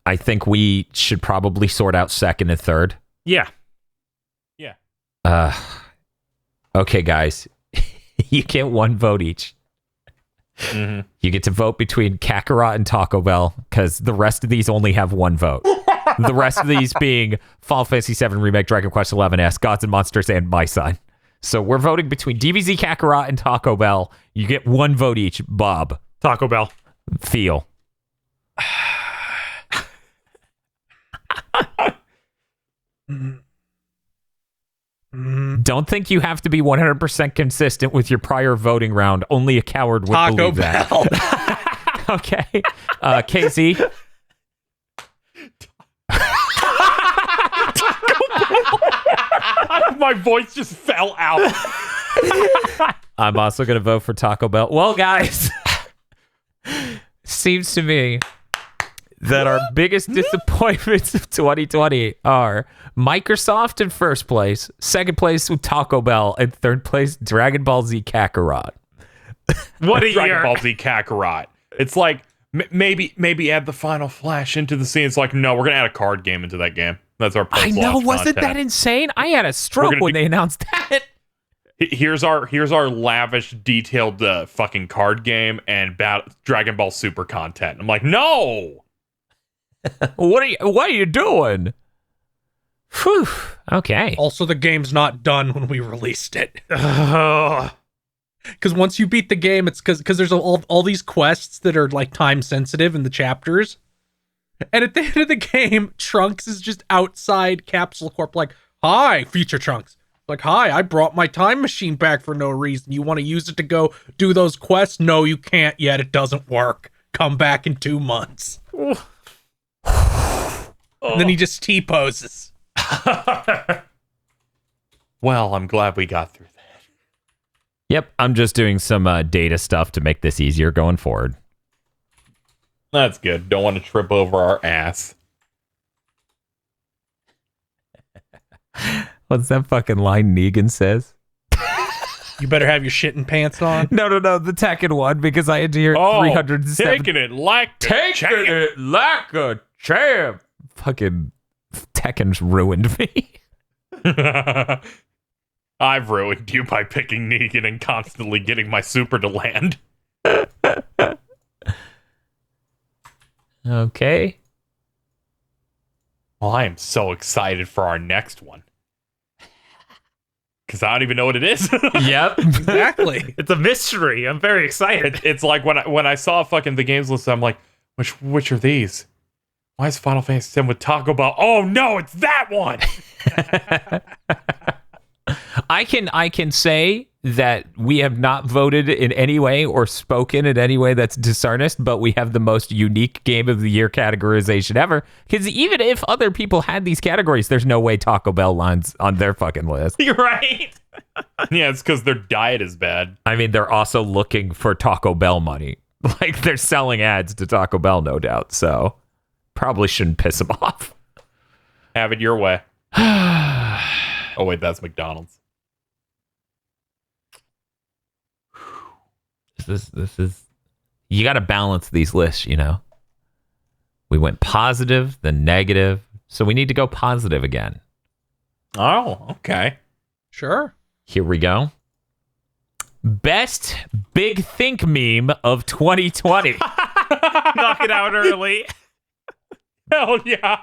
S1: I think we should probably sort out second and third.
S4: Yeah.
S1: Okay, guys. You get 1 vote each.
S2: Mm-hmm.
S1: You get to vote between Kakarot and Taco Bell, because the rest of these only have 1 vote. The rest of these being Final Fantasy VII Remake, Dragon Quest XI-S, Gods and Monsters, and My Son. So we're voting between DBZ, Kakarot, and Taco Bell. You get 1 vote each. Bob.
S4: Taco Bell.
S1: Feel. Don't think you have to be 100% consistent with your prior voting round. Only a coward would
S3: Taco
S1: believe
S3: Bell.
S1: that. Okay. KZ.
S2: My voice just fell out.
S1: I'm also going to vote for Taco Bell. Well, guys, seems to me that our biggest disappointments of 2020 are Microsoft in first place, second place with Taco Bell, and third place Dragon Ball Z Kakarot.
S4: What a
S2: Dragon
S4: year.
S2: Ball Z Kakarot. It's like maybe add the Final Flash into the scene. It's like, no, we're gonna add a card game into that game. That's our
S1: I know,
S2: post-launch
S1: wasn't
S2: content.
S1: that insane? I had a stroke when they announced that.
S2: Here's our lavish, detailed fucking card game and Dragon Ball Super content. I'm like, no.
S1: What are you doing? Whew. Okay.
S3: Also, the game's not done when we released it.
S4: Ugh.
S3: Because once you beat the game, it's because there's all these quests that are like time sensitive in the chapters. And at the end of the game, Trunks is just outside Capsule Corp like, hi, Future Trunks. Like, hi, I brought my time machine back for no reason. You want to use it to go do those quests? No, you can't yet. It doesn't work. Come back in 2 months. And then he just T-poses.
S2: Well, I'm glad we got through that.
S1: Yep, I'm just doing some data stuff to make this easier going forward.
S2: That's good. Don't want to trip over our ass.
S1: What's that fucking line Negan says?
S3: You better have your shitting pants on.
S1: No, the Tekken one, because I had to hear it 307.
S2: Taking it like a champ.
S1: it like a champ. Fucking Tekken's ruined me.
S2: I've ruined you by picking Negan and constantly getting my super to land.
S1: Okay.
S2: Well, I am so excited for our next one. Because I don't even know what it is.
S1: Yep.
S3: Exactly.
S4: It's a mystery. I'm very excited.
S2: It's like when I saw fucking the games list, I'm like, which are these? Why is Final Fantasy VII with Taco Bell? Oh no, it's that one.
S1: I can say that we have not voted in any way or spoken in any way that's dishonest, but we have the most unique game of the year categorization ever. Because even if other people had these categories, there's no way Taco Bell lines on their fucking list.
S4: You're right.
S2: Yeah, it's because their diet is bad.
S1: I mean, they're also looking for Taco Bell money. Like, they're selling ads to Taco Bell, no doubt. So probably shouldn't piss them off.
S2: Have it your way. Oh wait, that's McDonald's.
S1: This is you got to balance these lists, you know. We went positive, then negative, so we need to go positive again.
S2: Oh, okay.
S3: Sure.
S1: Here we go. Best Big Think meme of 2020.
S4: Knock it out early.
S2: Hell yeah.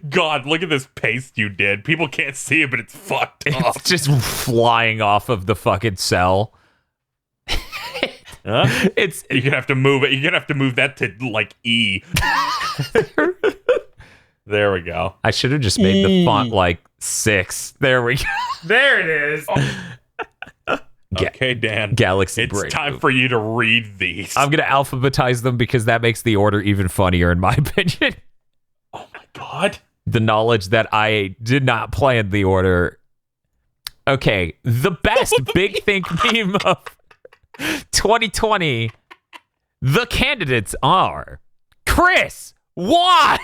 S2: God, look at this paste you did. People can't see it, but it's fucked up.
S1: It's just flying off of the fucking cell.
S2: Huh?
S1: It's
S2: You're gonna have to move it. You're gonna have to move that to like E. There we go.
S1: I should have just made the font like 6. There we go.
S4: There it is.
S2: Okay, Dan.
S1: Galaxy
S2: It's
S1: Brain
S2: time
S1: Move.
S2: for you to read these.
S1: I'm gonna alphabetize them because that makes the order even funnier, in my opinion.
S2: Oh my god.
S1: The knowledge that I did not plan the order. Okay, the best Big Think meme of 2020. The candidates are Chris. Why?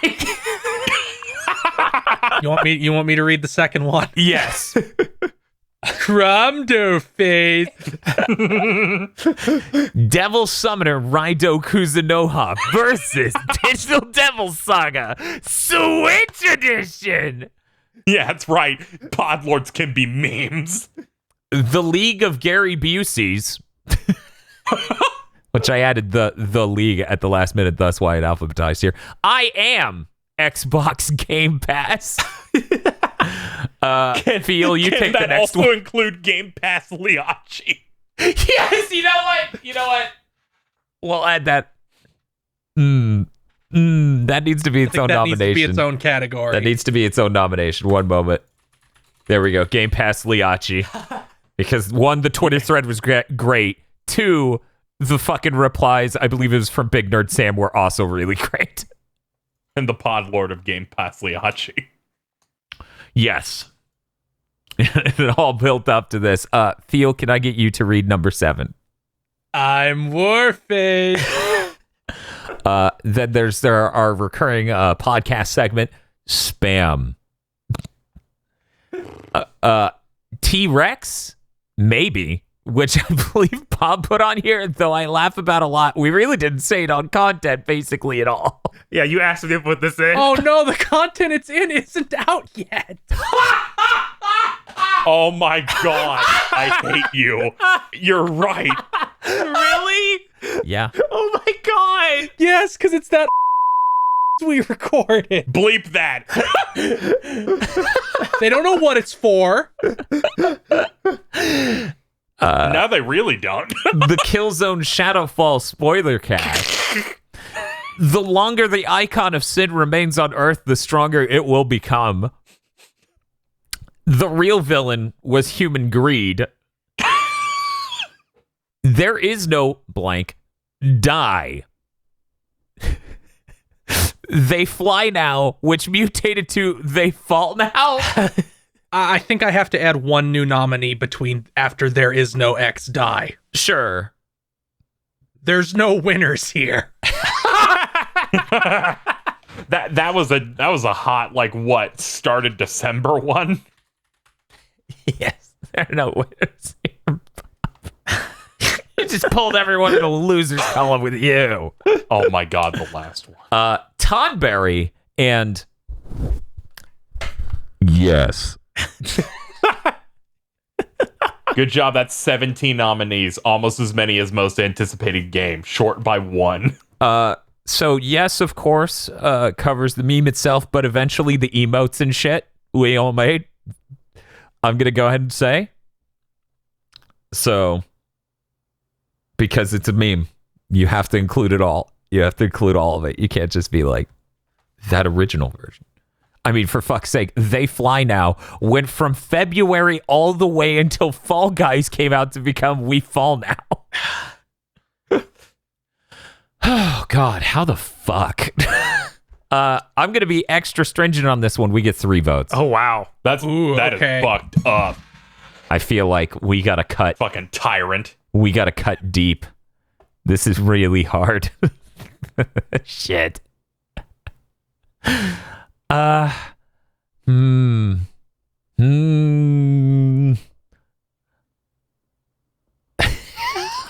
S3: You want me to read the second one?
S1: Yes.
S3: Crumdo face.
S1: Devil Summoner Raido Kuzunoha versus Digital Devil Saga Switch Edition.
S2: Yeah, that's right. Podlords can be memes.
S1: The League of Gary Busey's, which I added the league at the last minute, thus why it alphabetized here. I am Xbox Game Pass. Feel you
S2: Can
S1: take the
S2: that
S1: next
S2: also
S1: one.
S2: include Game Pass Liachi?
S1: Yes, you know what? We'll add that. That needs to be its own
S3: That
S1: nomination.
S3: needs to be its own category.
S1: That needs to be its own nomination. One moment. There we go. Game Pass Liachi. Because 1, the Twitter thread was great. 2, the fucking replies, I believe it was from Big Nerd Sam, were also really great.
S2: And the Podlord of Game Pass Liachi.
S1: Yes. It all built up to this. Theo, can I get you to read number 7?
S3: I'm Warface.
S1: Then there our recurring podcast segment, Spam. T-Rex? Maybe. Which I believe Bob put on here, though I laugh about a lot. We really didn't say it on content, basically, at all.
S4: Yeah, you asked me to put this in.
S3: Oh no, the content it's in isn't out yet.
S2: Oh my god. I hate you. You're right.
S4: Really?
S1: Yeah.
S4: Oh my god.
S3: Yes, because it's that we recorded.
S2: Bleep that.
S3: They don't know what it's for.
S2: Now they really don't.
S1: The Killzone Shadowfall spoiler cast. The longer the icon of sin remains on Earth, the stronger it will become. The real villain was human greed. There is no blank die. They fly now, which mutated to they fall now.
S3: I think I have to add one new nominee between after there is no X die.
S1: Sure.
S3: There's no winners here.
S2: That was a hot started December one.
S1: Yes, there are no winners here. You just pulled everyone in the losers column with you.
S2: Oh my god, the last one.
S1: Toddberry and yes.
S2: Good job. That's 17 nominees, almost as many as most anticipated game, short by 1.
S1: So yes, of course, covers the meme itself, but eventually the emotes and shit we all made. I'm gonna go ahead and say. So, because it's a meme, you have to include it all. You have to include all of it. You can't just be like that original version. I mean, for fuck's sake, They Fly Now went from February all the way until Fall Guys came out to become We Fall Now. Oh, God, how the fuck? I'm going to be extra stringent on this one. We get 3 votes.
S4: Oh wow.
S2: That is
S3: okay.
S2: fucked up.
S1: I feel like we got to cut.
S2: Fucking tyrant.
S1: We got to cut deep. This is really hard. Shit.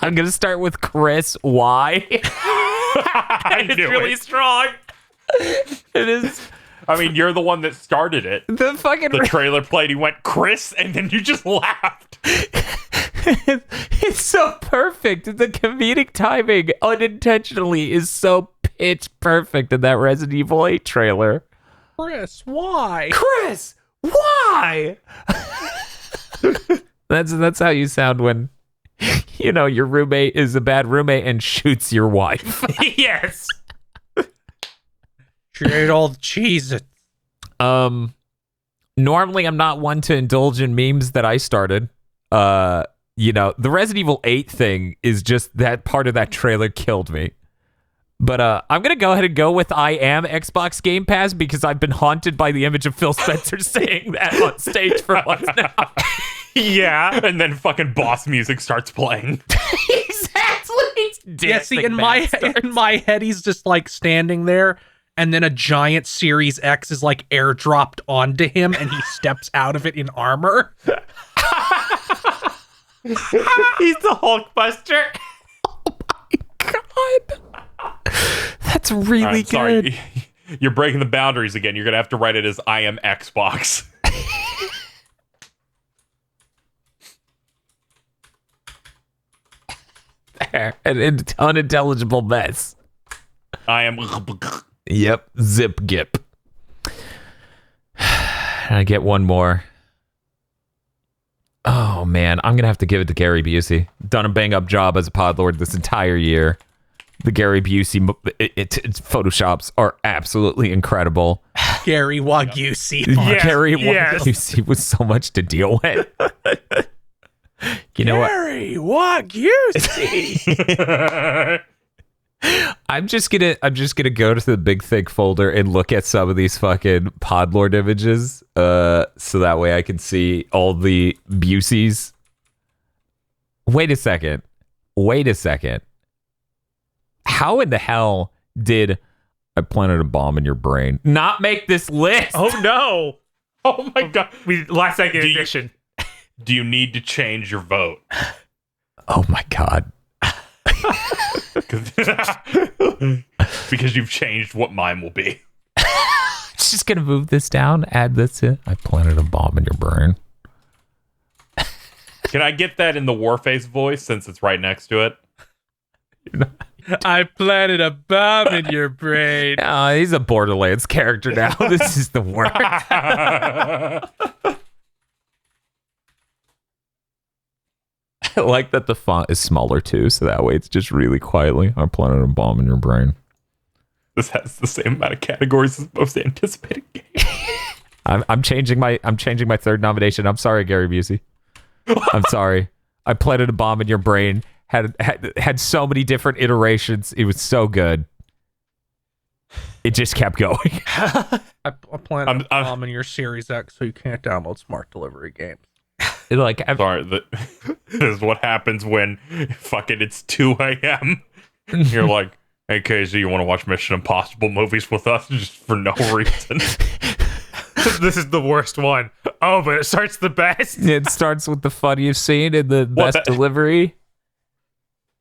S1: I'm I'm gonna start with Chris. Why?
S2: I
S4: It's
S2: knew
S4: really
S2: it.
S4: strong.
S1: It is
S2: I mean, you're the one that started it.
S1: the fucking.
S2: The trailer played. He went, Chris, and then you just laughed.
S1: It's so perfect. The comedic timing unintentionally is so pitch perfect in that Resident Evil 8 trailer.
S3: Chris, why?
S1: Chris, why? That's how you sound when your roommate is a bad roommate and shoots your wife.
S4: Yes.
S3: She ate all the cheese.
S1: Normally I'm not one to indulge in memes that I started. The Resident Evil 8 thing is just that part of that trailer killed me. But I'm going to go ahead and go with I am Xbox Game Pass because I've been haunted by the image of Phil Spencer saying that on stage for months now.
S4: Yeah.
S2: And then fucking boss music starts playing.
S1: Exactly.
S3: Yeah, see, in my head, he's just like standing there, and then a giant Series X is like airdropped onto him, and he steps out of it in armor.
S4: He's the Hulkbuster.
S1: God. That's really
S2: I'm
S1: good.
S2: sorry. You're breaking the boundaries again. You're going to have to write it as I am Xbox.
S1: An unintelligible mess.
S2: I am.
S1: Yep. Zip gip. I get one more. Oh, man. I'm going to have to give it to Gary Busey. Done a bang-up job as a pod lord this entire year. The Gary Busey its Photoshops are absolutely incredible.
S3: Gary Wagusey.
S4: Yes,
S1: Gary
S4: yes.
S1: Busey was so much to deal with. You know what?
S3: Gary Wagusey.
S1: I'm just gonna go to the big thick folder and look at some of these fucking Podlord images, so that way I can see all the Buseys. Wait a second. How in the hell did I planted a bomb in your brain not make this list?
S4: Oh no.
S2: Oh my god.
S4: Last second
S2: Do you-
S4: edition.
S2: Do you need to change your vote?
S1: Oh my god.
S2: Because you've changed what mine will be.
S1: Just gonna move this down, add this in. I planted a bomb in your brain.
S2: Can I get that in the Warface voice since it's right next to it?
S3: I planted a bomb in your brain.
S1: Oh, he's a Borderlands character now. This is the worst. I like that the font is smaller too, so that way it's just really quietly. I planted a bomb in your brain.
S2: This has the same amount of categories as most anticipated game.
S1: I'm changing my third nomination. I'm sorry, Gary Busey. I'm sorry. I planted a bomb in your brain. Had so many different iterations. It was so good. It just kept going.
S3: I planted a
S2: I'm-
S3: bomb in your Series X so you can't download smart delivery games.
S1: Like
S2: Sorry, this is what happens when fucking it's 2 a.m. You're like, hey, KZ, you want to watch Mission Impossible movies with us just for no reason?
S4: This is the worst one. Oh, but it starts the best.
S1: it starts with the funniest scene and the best delivery.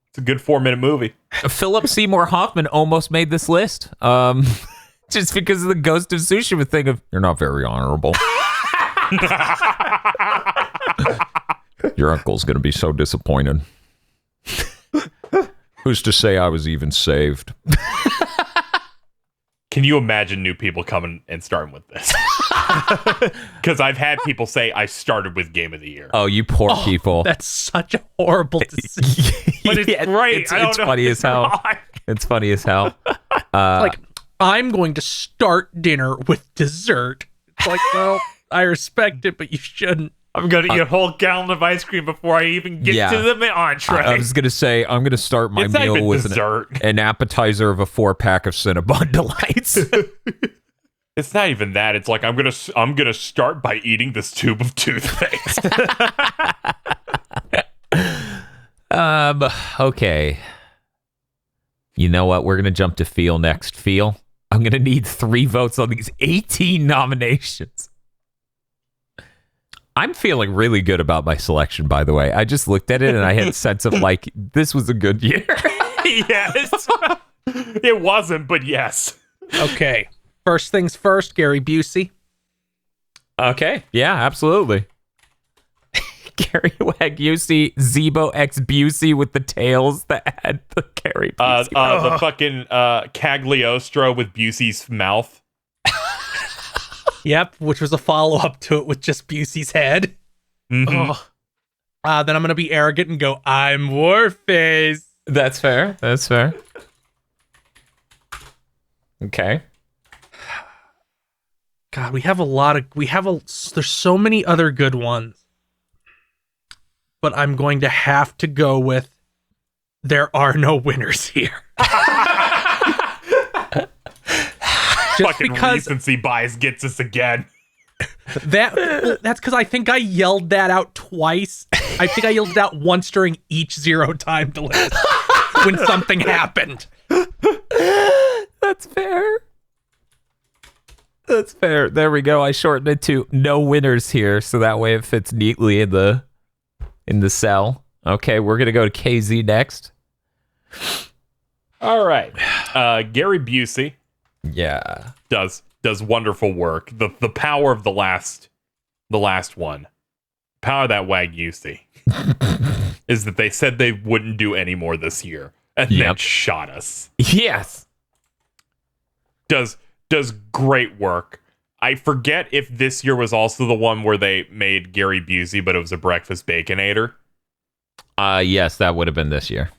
S2: It's a good 4-minute movie.
S1: Philip Seymour Hoffman almost made this list. Just because of the Ghost of Tsushima thing of you're not very honorable. Your uncle's gonna be so disappointed. Who's to say I was even saved?
S2: Can you imagine new people coming and starting with this? Because I've had people say I started with Game of the Year.
S1: Oh, you poor people.
S3: That's such a horrible decision.
S4: But it's great.
S1: It's,
S4: I don't
S1: it's
S4: know
S1: funny
S4: if
S1: as
S4: it's
S1: hell.
S4: wrong.
S1: It's funny as hell.
S3: Like, I'm going to start dinner with dessert. It's like, well, I respect it, but you shouldn't.
S4: I'm gonna eat a whole gallon of ice cream before I even get
S1: Yeah.
S4: to the entree.
S1: I was gonna say I'm gonna start my
S2: It's not
S1: meal
S2: even
S1: with
S2: dessert.
S1: an appetizer of a 4-pack of Cinnabon Delights.
S2: It's not even that. It's like I'm gonna start by eating this tube of toothpaste.
S1: Okay. You know what? We're gonna jump to Feel next. Feel. I'm gonna need 3 votes on these 18 nominations. I'm feeling really good about my selection, by the way. I just looked at it and I had a sense of like, this was a good year.
S4: Yes.
S2: It wasn't, but yes.
S3: Okay. First things first, Gary Busey.
S1: Okay. Yeah, absolutely. Gary Busey, Zebo X Busey with the tails that had the Gary Busey.
S2: The fucking Cagliostro with Busey's mouth.
S3: Yep, which was a follow-up to it with just Busey's head.
S2: Mhm.
S3: Then I'm going to be arrogant and go, I'm Warface.
S1: That's fair. That's fair. Okay.
S3: God, there's so many other good ones. But I'm going to have to go with there are no winners here. Just
S2: Fucking
S3: because
S2: recency bias gets us again.
S3: that's because I think I yelled that out twice. I think I yelled it out once during each zero time delay when something happened.
S1: That's fair. That's fair. There we go. I shortened it to no winners here, so that way it fits neatly in the cell. Okay, we're gonna go to KZ next.
S2: All right. Gary Busey
S1: Yeah.
S2: does wonderful work. The power of the last one. Power of that Wagyu is that they said they wouldn't do any more this year and then shot us.
S1: Yes.
S2: Does great work. I forget if this year was also the one where they made Gary Busey, but it was a breakfast baconator.
S1: Yes, that would have been this year.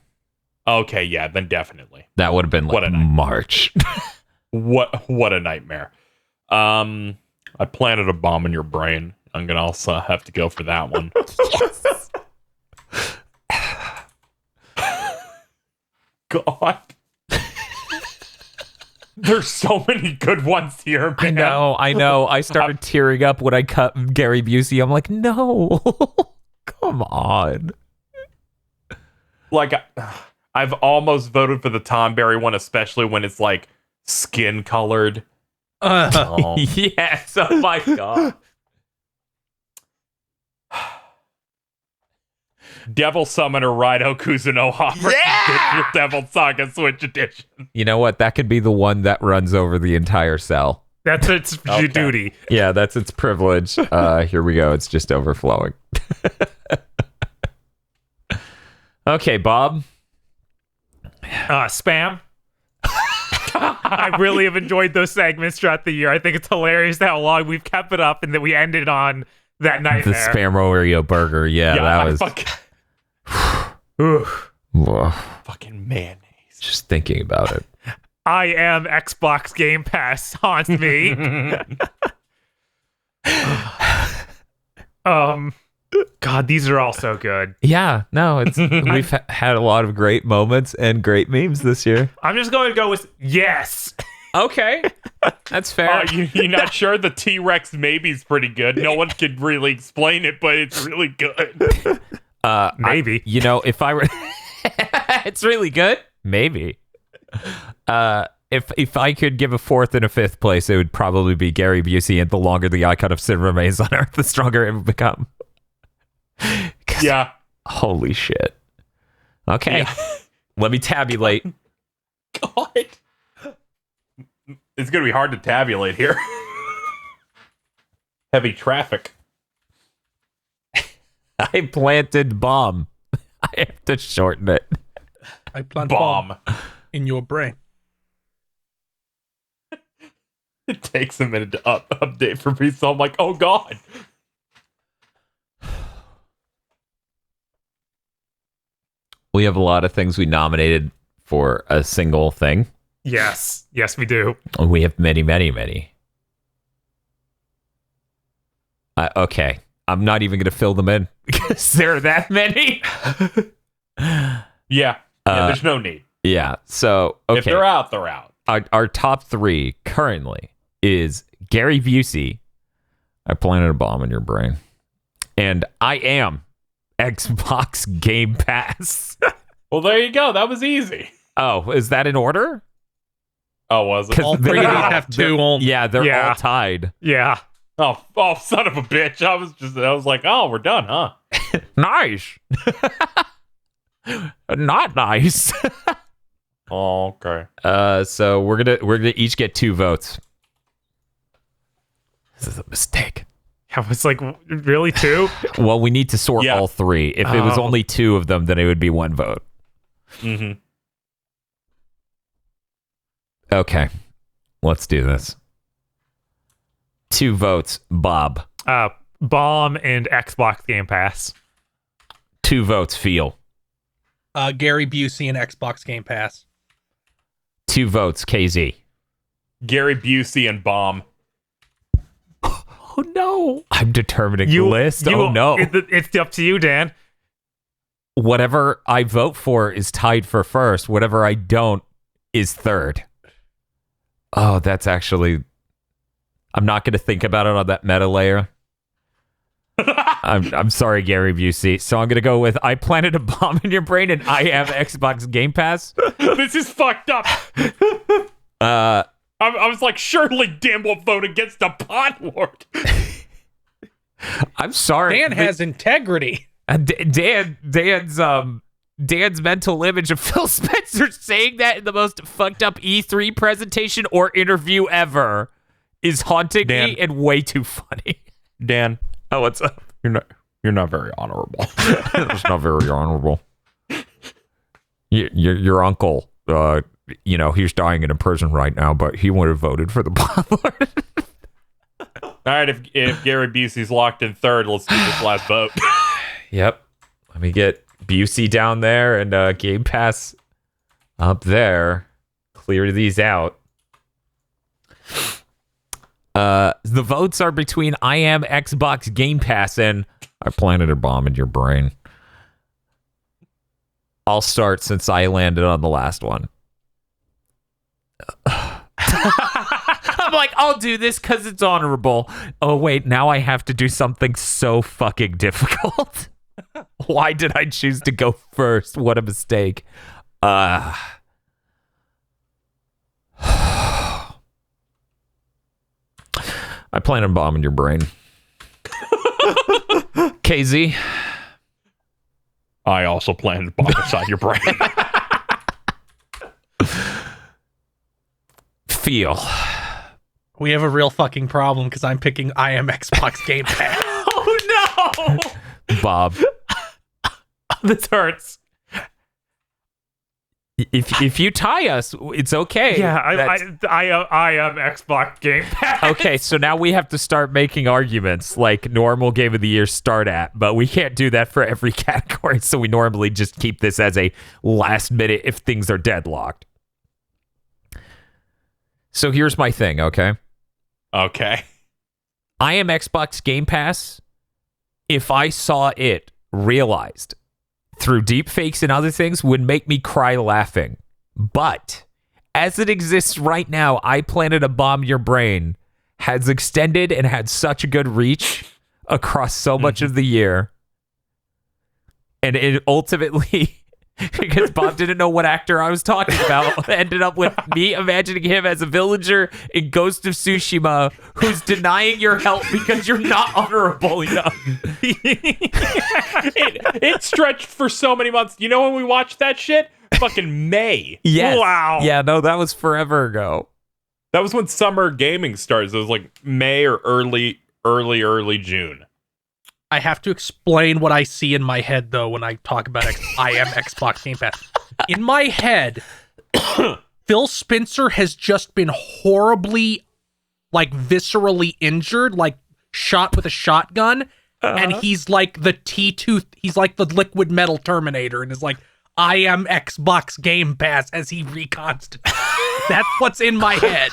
S2: Okay, yeah, then definitely.
S1: That would have been
S2: What
S1: like
S2: a night.
S1: March.
S2: What a nightmare. I planted a bomb in your brain. I'm gonna also have to go for that one.
S1: Yes.
S2: God. There's so many good ones here, man.
S1: I know. I started tearing up when I cut Gary Busey. I'm like, no. Come on.
S2: Like, I've almost voted for the Tom Berry one, especially when it's like skin colored. Oh.
S1: Yes. Oh my God.
S2: Devil Summoner Raido Kuzunoha for
S1: Yeah!
S2: Devil Saga Switch Edition.
S1: You know what? That could be the one that runs over the entire cell.
S4: That's its
S2: Okay.
S4: duty.
S1: Yeah, that's its privilege. Here we go. It's just overflowing. Okay, Bob.
S4: Spam. I really have enjoyed those segments throughout the year. I think it's hilarious how long we've kept it up and that we ended on that
S1: The
S4: nightmare.
S1: Spam Oreo burger. Yeah, that was
S2: Fucking mayonnaise.
S1: just thinking about it.
S4: I am Xbox Game Pass haunts me. God, these are all so good.
S1: Yeah, no, it's we've had a lot of great moments and great memes this year.
S4: I'm just going to go with yes.
S1: Okay, that's fair.
S2: You're not sure? The T-Rex maybe's pretty good. No one could really explain it, but it's really good.
S4: Maybe.
S1: If I were, it's really good. Maybe. If I could give a fourth and a fifth place, it would probably be Gary Busey. And the longer the icon of sin remains on Earth, the stronger it will become.
S2: Yeah.
S1: Holy shit. Okay.
S2: Yeah.
S1: Let me tabulate.
S2: God. It's going to be hard to tabulate here. Heavy traffic.
S1: I planted bomb. I have to shorten it.
S3: I plant
S2: Bomb.
S3: in your brain.
S2: It takes a minute to update for me, so I'm like, oh God.
S1: We have a lot of things we nominated for a single thing.
S4: Yes. Yes, we do.
S1: We have many, many, many. Okay. I'm not even going to fill them in because there are that many.
S2: Yeah. There's no need.
S1: Yeah. So, okay.
S2: If they're out, they're out.
S1: Our top three currently is Gary Busey. I planted a bomb in your brain. And I am Xbox Game Pass.
S2: Well, there you go. That was easy.
S1: Oh, is that in order?
S2: Oh, was it?
S3: All three of these have two only.
S1: Yeah, they're
S4: Yeah.
S1: all tied.
S4: Yeah.
S2: Oh, son of a bitch! I was like, oh, we're done, huh?
S1: Nice. Not nice.
S2: Oh, okay.
S1: So we're gonna each get 2 votes. This is a mistake.
S4: I was like, really 2?
S1: Well, we need to sort
S2: Yeah.
S1: all 3. If it was only 2 of them, then it would be 1 vote.
S2: Mm-hmm.
S1: Okay, let's do this. 2 votes, Bob.
S4: Bomb and Xbox Game Pass.
S1: 2 votes, Feel.
S3: Gary Busey and Xbox Game Pass.
S1: 2 votes, KZ.
S2: Gary Busey and Bomb.
S1: Oh no! I'm determining the list. Oh no!
S4: It's up to you, Dan.
S1: Whatever I vote for is tied for first. Whatever I don't is third. Oh, that's actually... I'm not going to think about it on that meta layer. I'm sorry, Gary Busey. So I'm going to go with I planted a bomb in your brain and I am Xbox Game Pass.
S2: This is fucked up. I was like, surely Dan will vote against the Pod Lord.
S1: I'm sorry.
S3: Dan has integrity.
S1: Dan's mental image of Phil Spencer saying that in the most fucked up E3 presentation or interview ever is haunting me and way too funny.
S2: Dan,
S1: Oh, what's up?
S2: you're not very honorable.
S1: It's not very honorable. Your uncle, he's dying in a prison right now, but he would have voted for the Lord.
S2: All right, if Gary Busey's locked in third, let's do this last vote.
S1: Yep. Let me get Busey down there and Game Pass up there. Clear these out. The votes are between I am Xbox Game Pass and I planted a bomb in your brain. I'll start since I landed on the last one. I'm like, I'll do this because it's honorable. Oh, wait, now I have to do something so fucking difficult. Why did I choose to go first? What a mistake. I planted a bomb in your brain. KZ?
S2: I also planted a bomb inside your brain.
S1: Feel.
S3: We have a real fucking problem because I'm picking I am Xbox Game Pass.
S4: Oh no!
S1: Bob.
S4: This hurts.
S1: If you tie us, it's okay.
S4: Yeah, I am Xbox Game Pass.
S1: Okay, so now we have to start making arguments like normal Game of the Year start at, but we can't do that for every category, so we normally just keep this as a last minute if things are deadlocked. So here's my thing, okay?
S2: Okay.
S1: I am Xbox Game Pass. If I saw it realized through deepfakes and other things, would make me cry laughing. But as it exists right now, I planted a bomb in your brain has extended and had such a good reach across so much of the year. And it ultimately, because Bob didn't know what actor I was talking about, ended up with me imagining him as a villager in Ghost of Tsushima who's denying your help because you're not honorable enough.
S2: It stretched for so many months. You know when we watched that shit? Fucking May.
S1: Yes.
S4: Wow.
S1: Yeah, no, that was forever ago.
S2: That was when summer gaming starts. It was like May or early June.
S3: I have to explain what I see in my head, though, when I talk about I am Xbox Game Pass. In my head, Phil Spencer has just been horribly, like, viscerally injured, like, shot with a shotgun, and he's like the T-tooth, he's like the liquid metal Terminator, and is like, I am Xbox Game Pass as he reconstitutes. That's what's in my head.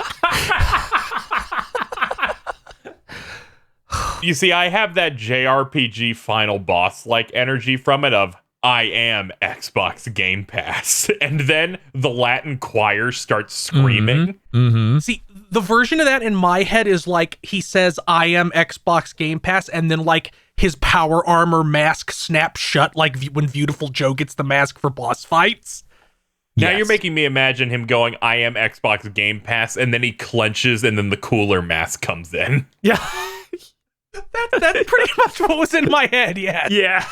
S2: You see, I have that JRPG final boss like energy from it of I am Xbox Game Pass. And then the Latin choir starts screaming.
S1: Mm-hmm.
S3: See, the version of that in my head is like he says I am Xbox Game Pass, and then like his power armor mask snaps shut like when Beautiful Joe gets the mask for boss fights.
S2: Now
S1: Yes.
S2: you're making me imagine him going, I am Xbox Game Pass, and then he clenches and then the cooler mask comes in.
S4: Yeah.
S3: That's pretty much what was in my head. Yeah.
S4: Yeah.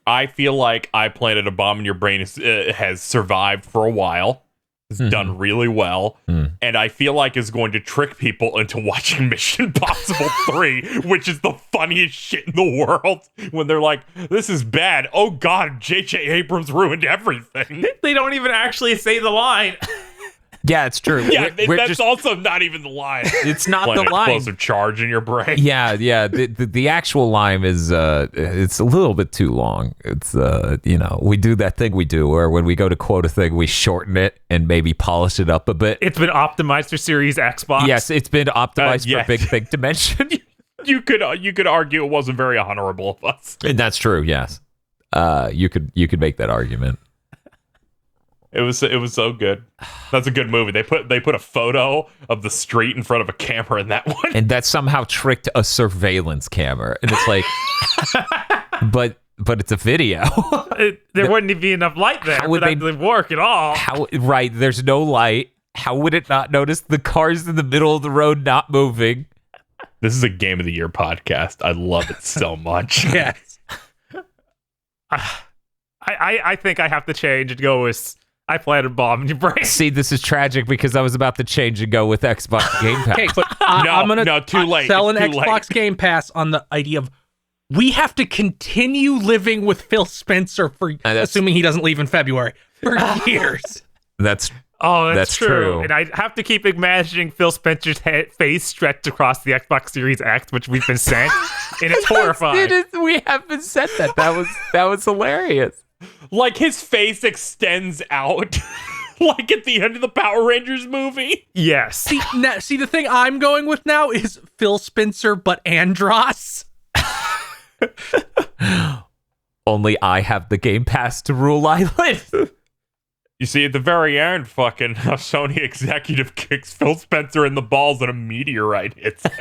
S2: I feel like I Planted a Bomb in Your Brain has survived for a while. It's done really well. And I feel like is going to trick people into watching Mission Impossible 3, which is the funniest shit in the world. When they're like, this is bad. Oh, God, J.J. Abrams ruined everything.
S4: They don't even actually say the line.
S1: Yeah, it's true.
S2: Yeah,
S1: We're
S2: that's
S1: just,
S2: also not even the line.
S1: it's not
S2: Plant
S1: the line.
S2: Explosive charge in your brain.
S1: Yeah. The actual line is it's a little bit too long. It's we do that thing we do where when we go to quote a thing, we shorten it and maybe polish it up a bit.
S4: It's been optimized for Series Xbox.
S1: Yes, it's been optimized
S2: yes.
S1: for Big Think Dimension.
S2: You could argue it wasn't very honorable of us.
S1: And that's true. Yes, you could make that argument.
S2: It was so good. That's a good movie. They put a photo of the street in front of a camera in that one.
S1: And that somehow tricked a surveillance camera, and it's like, but it's a video.
S4: There wouldn't be enough light there
S1: How
S4: for
S1: would
S4: that to work at all.
S1: How right? There's no light. How would it not notice the cars in the middle of the road not moving?
S2: This is a Game of the Year podcast. I love it so much.
S3: Yes.
S4: I think I have to change and go with I Planted a Bomb in Your Brain.
S1: See, this is tragic because I was about to change and go with Xbox Game Pass.
S3: Okay, but
S2: No, too late.
S3: sell an
S2: It's too
S3: Xbox
S2: late.
S3: Game Pass on the idea of we have to continue living with Phil Spencer for assuming he doesn't leave in February for years.
S1: That's
S4: That's
S1: true.
S4: true. And I have to keep imagining Phil Spencer's face stretched across the Xbox Series X, which we've been sent, and it's horrifying.
S1: We haven't said that. That was hilarious.
S2: Like his face extends out, like at the end of the Power Rangers movie.
S4: Yes.
S3: See, the thing I'm going with now is Phil Spencer, but Andros.
S1: Only I have the Game Pass to rule Island.
S2: You see, at the very end, fucking a Sony executive kicks Phil Spencer in the balls and a meteorite hits him.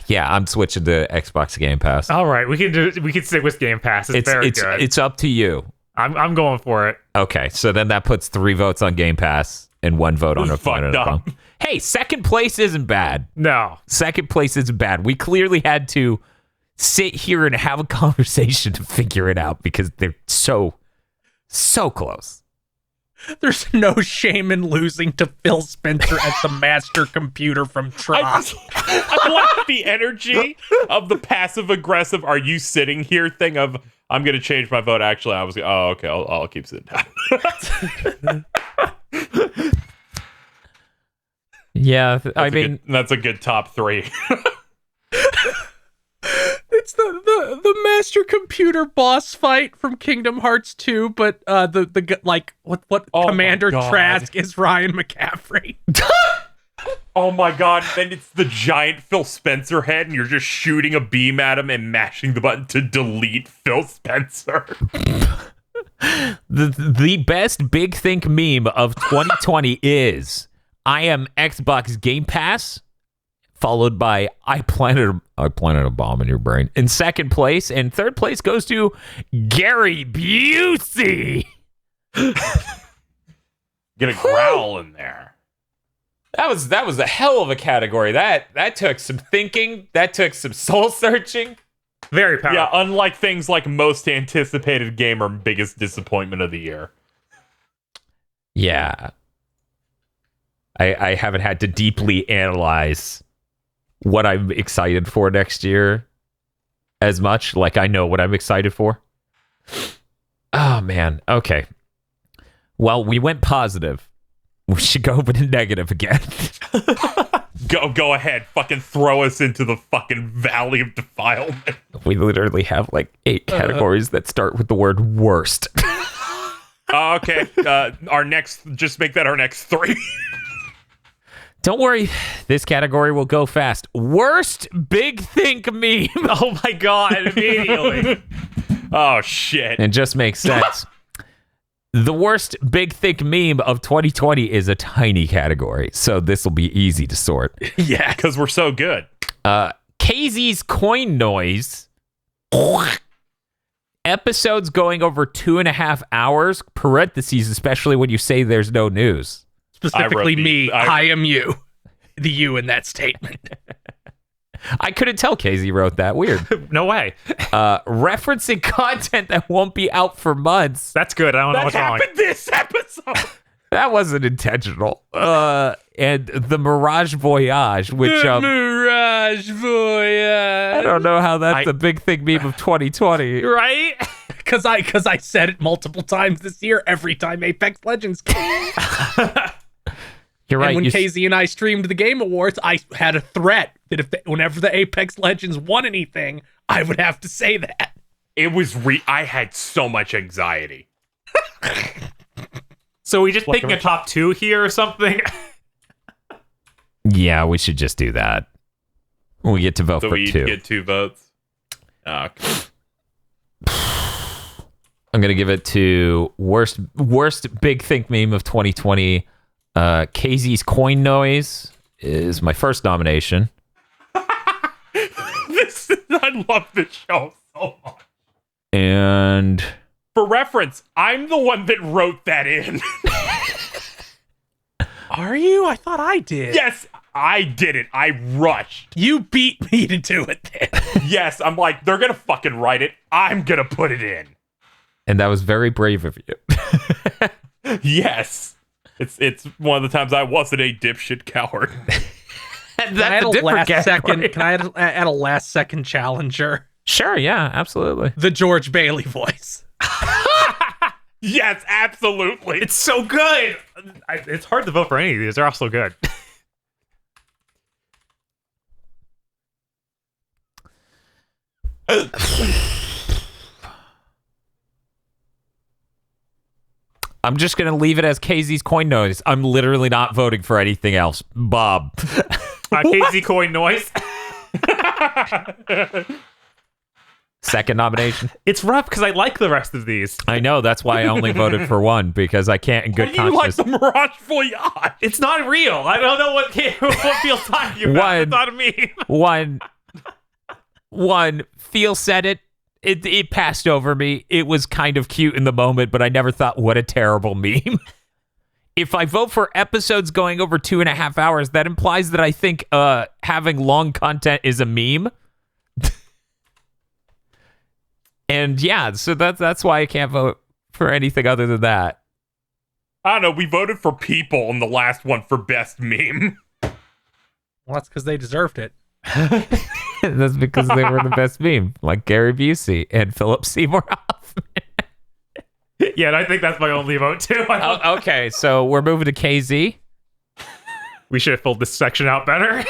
S1: Yeah, I'm switching to Xbox Game Pass.
S4: All right, we can stick with Game Pass. It's very good.
S1: It's up to you.
S4: I'm going for it.
S1: Okay, so then that puts 3 votes on Game Pass and 1 vote on
S2: This is fucked up.
S1: Hey, second place isn't bad.
S4: No.
S1: Second place isn't bad. We clearly had to sit here and have a conversation to figure it out because they're so close.
S3: There's no shame in losing to Phil Spencer at the master computer from Tron.
S2: I like the energy of the passive aggressive. Are you sitting here? Thing of I'm gonna change my vote. Actually, I was. Oh, okay. I'll keep sitting down.
S1: Yeah, I mean,
S2: that's a good top 3.
S3: It's the master computer boss fight from Kingdom Hearts 2, but what
S2: Oh
S3: Commander
S2: my God.
S3: Trask is Ryan McCaffrey.
S2: Oh my God! Then it's the giant Phil Spencer head, and you're just shooting a beam at him and mashing the button to delete Phil Spencer.
S1: the best Big Think meme of 2020 is I am Xbox Game Pass, followed by I planted a bomb in your brain. In second place, and third place goes to Gary Busey.
S2: Get a growl in there.
S1: That was a hell of a category. That took some thinking. That took some soul searching.
S4: Very powerful.
S2: Yeah, unlike things like most anticipated game or biggest disappointment of the year.
S1: Yeah. I haven't had to deeply analyze what I'm excited for next year as much. Like, I know what I'm excited for. Oh, man. Okay. Well, we went positive. We should go with a negative again.
S2: Go ahead. Fucking throw us into the fucking valley of defilement.
S1: We literally have like 8 categories that start with the word worst.
S2: Okay. Just make that our next 3.
S1: Don't worry, this category will go fast. Worst Big Think meme.
S4: Oh my God, immediately.
S2: Oh, shit.
S1: It just makes sense. The worst Big Think meme of 2020 is a tiny category, so this will be easy to sort.
S2: Yeah, because we're so good.
S1: KZ's coin noise. Episodes going over 2.5 hours, parentheses, especially when you say there's no news.
S3: specifically me.
S2: I
S3: I am you. The you in that statement.
S1: I couldn't tell Casey wrote that. Weird.
S4: No way.
S1: Referencing content that won't be out for months.
S4: That's good. I don't know
S2: That
S4: what's wrong.
S2: happened this episode.
S1: That wasn't intentional. And the Mirage Voyage, which
S3: Mirage Voyage.
S1: I don't know how that's a big thing meme of 2020.
S4: Right?
S3: Because I said it multiple times this year. Every time Apex Legends came.
S1: You're right.
S3: And when
S1: you
S3: Casey and I streamed the Game Awards, I had a threat that whenever the Apex Legends won anything, I would have to say that.
S2: It was I had so much anxiety.
S4: So we just picking a top 2 here or something?
S1: Yeah, we should just do that. We get to vote
S2: So
S1: for
S2: we each
S1: 2.
S2: get 2 votes. Okay.
S1: I'm gonna give it to worst big think meme of 2020. Casey's coin noise is my first nomination.
S2: I love this show so much.
S1: And
S2: For reference, I'm the one that wrote that in.
S3: Are you? I thought I did.
S2: Yes, I did it. I rushed.
S3: You beat me to do it then.
S2: Yes, I'm like, they're gonna fucking write it. I'm gonna put it in.
S1: that was very brave of you.
S2: Yes. It's one of the times I wasn't a dipshit coward.
S3: Can I add
S1: That's a different category.
S3: Can I add a last second challenger?
S1: Sure, yeah, absolutely.
S3: The George Bailey voice.
S2: Yes, absolutely.
S4: It's so good. It's hard to vote for any of these. They're all so good.
S1: I'm just gonna leave it as Casey's coin noise. I'm literally not voting for anything else. Bob.
S4: Casey coin noise.
S1: Second nomination.
S4: It's rough because I like the rest of these.
S1: I know, that's why I only voted for one, because I can't in good
S2: You like
S1: conscience.
S2: the Mirage Voyage.
S4: It's not real. I don't know what feels talking about.
S1: One.
S4: It's not a meme.
S1: One, Feel said it. It passed over me. It was kind of cute in the moment, but I never thought, what a terrible meme. If I vote for episodes going over 2.5 hours, that implies that I think having long content is a meme. And yeah, so that's why I can't vote for anything other than that.
S2: I don't know. We voted for people in the last one for best meme.
S3: Well, that's because they deserved it.
S1: That's because they were the best meme, like Gary Busey and Philip Seymour Hoffman.
S4: Yeah, and I think that's my only vote too.
S1: Okay, so we're moving to KZ.
S4: We should have filled this section out better.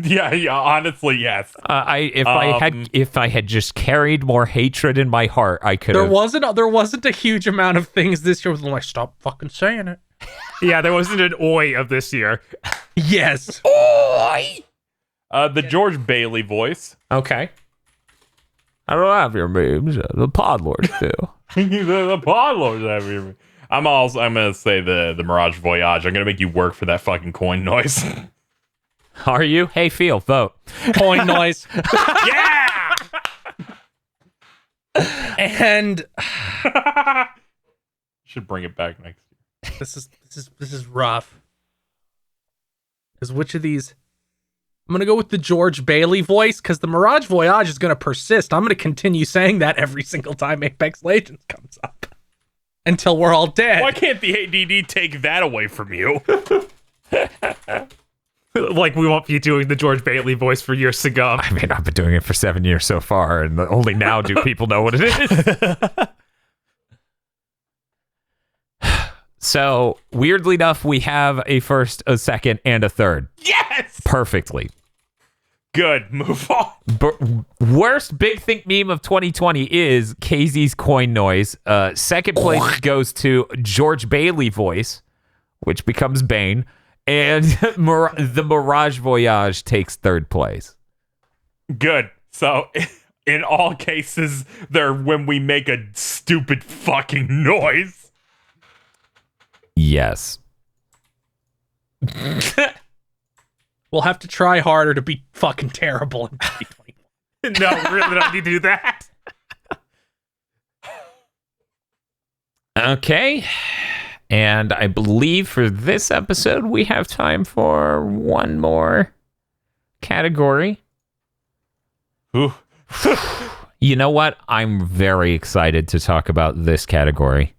S2: Yeah, honestly, yes.
S1: If I had just carried more hatred in my heart, I could
S3: There
S1: have.
S3: wasn't a huge amount of things this year with like, stop fucking saying it.
S4: Yeah, there wasn't an oi of this year.
S3: Yes.
S2: The George Bailey voice.
S1: Okay. I don't have your memes. The Podlords do.
S2: the Podlords have your. I'm gonna say the Mirage Voyage. I'm gonna make you work for that fucking coin noise.
S1: Are you? Hey, Phil, vote.
S3: Coin noise.
S2: Yeah.
S3: And
S2: Should bring it back next year.
S3: this is rough. Because which of these? I'm gonna go with the George Bailey voice because the Mirage Voyage is gonna persist. I'm gonna continue saying that every single time Apex Legends comes up until we're all dead.
S2: Why can't the ADD take that away from you?
S4: Like we won't be doing the George Bailey voice for years to come.
S1: I mean, I've been doing it for 7 years so far, and only now do people know what it is. So, weirdly enough, we have a first, a second, and a third.
S2: Yes.
S1: Perfectly.
S2: Good. Move on.
S1: Worst Big Think meme of 2020 is Casey's coin noise. Second place goes to George Bailey voice, which becomes Bane. And the Mirage Voyage takes third place.
S2: Good. So, in all cases, they're when we make a stupid fucking noise.
S1: Yes.
S3: We'll have to try harder to be fucking terrible in 2020.
S4: No, we really don't need to do that.
S1: Okay. And I believe for this episode, we have time for one more category.
S2: Ooh.
S1: You know what? I'm very excited to talk about this category.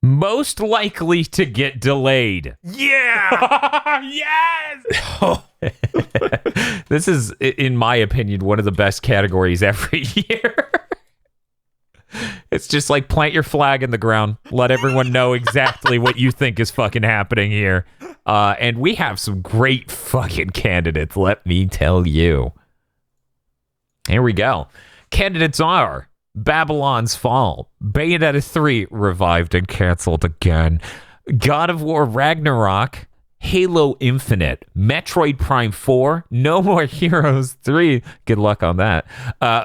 S1: Most likely to get delayed.
S4: Yeah.
S2: Yes.
S1: This is, in my opinion, one of the best categories every year. It's just like plant your flag in the ground. Let everyone know exactly what you think is fucking happening here. And we have some great fucking candidates, let me tell you. Here we go. Candidates are Babylon's Fall, Bayonetta 3, revived and canceled again, God of War Ragnarok, Halo Infinite, Metroid Prime 4, No More Heroes 3, good luck on that,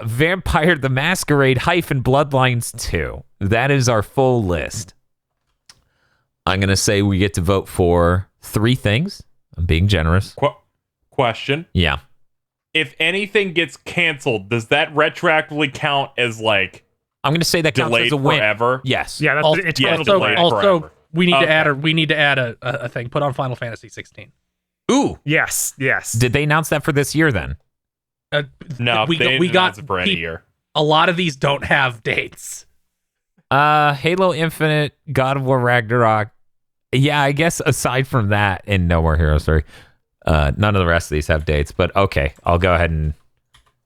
S1: Vampire the Masquerade Bloodlines 2. That is our full list. I'm going to say we get to vote for 3 things. I'm being generous.
S2: Question.
S1: Yeah.
S2: If anything gets canceled, does that retroactively count as like
S1: I'm going to say that counts
S2: delayed
S1: as a win.
S2: forever?
S1: Yes.
S4: Yeah, that's
S3: Also,
S4: it's
S2: yeah,
S4: total
S2: delayed.
S4: delay.
S3: also
S2: forever.
S3: we need to
S2: Okay.
S3: add a thing. Put on Final Fantasy 16.
S1: Ooh.
S4: Yes.
S1: Did they announce that for this year then?
S2: No,
S3: we
S2: they
S3: got,
S2: didn't
S3: we
S2: announce
S3: got
S2: it for any
S3: peop-
S2: year.
S3: a lot of these don't have dates.
S1: Halo Infinite, God of War Ragnarok. Yeah, I guess aside from that and No More Heroes 3, none of the rest of these have dates, but okay, I'll go ahead and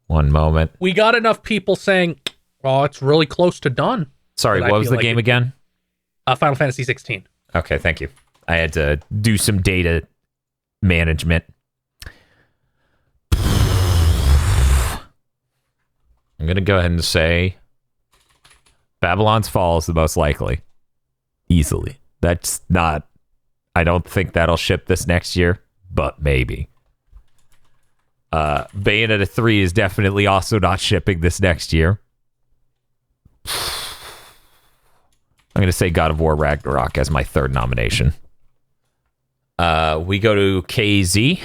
S1: one moment.
S3: We got enough people saying, "Oh, it's really close to done."
S1: Sorry,
S3: But I
S1: what was
S3: feel
S1: the
S3: like
S1: game
S3: it-
S1: again?
S3: Final Fantasy 16.
S1: Okay, thank you. I had to do some data management. I'm going to go ahead and say Babylon's Fall is the most likely. Easily. That's not... I don't think that'll ship this next year, but maybe. Bayonetta 3 is definitely also not shipping this next year. I'm going to say God of War Ragnarok as my third nomination. We go to KZ.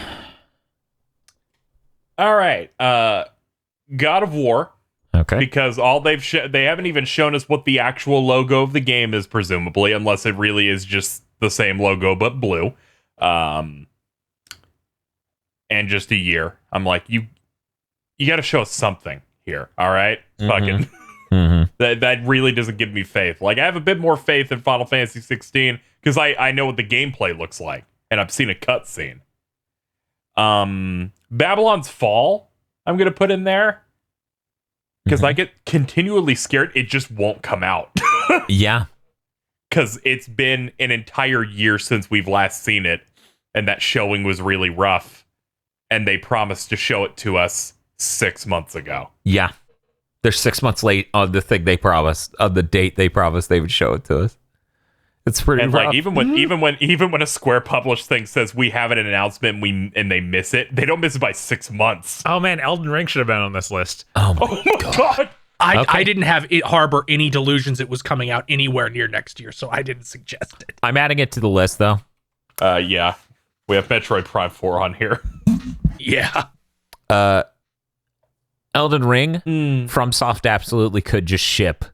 S2: All right. God of War,
S1: Okay.
S2: because all they haven't even shown us what the actual logo of the game is, presumably, unless it really is just the same logo but blue. And just a year. I'm like, you got to show us something here. All right, fucking. That really doesn't give me faith. Like, I have a bit more faith in Final Fantasy 16 because I know what the gameplay looks like and I've seen a cutscene. Babylon's Fall, I'm gonna put in there because I get continually scared it just won't come out.
S1: Yeah.
S2: Because it's been an entire year since we've last seen it, and that showing was really rough. And they promised to show it to us 6 months ago.
S1: Yeah. They're 6 months late on the thing they promised, on the date they promised they would show it to us. It's pretty
S2: And
S1: rough.
S2: like even when a Square published thing says we have an announcement and they miss it, they don't miss it by 6 months.
S4: Oh man, Elden Ring should have been on this list.
S1: Oh my
S2: Oh my god.
S3: I didn't have it harbor any delusions it was coming out anywhere near next year, so I didn't suggest it.
S1: I'm adding it to the list though.
S2: Yeah. We have Metroid Prime 4 on here.
S3: Yeah.
S1: Elden Ring, FromSoft absolutely could just ship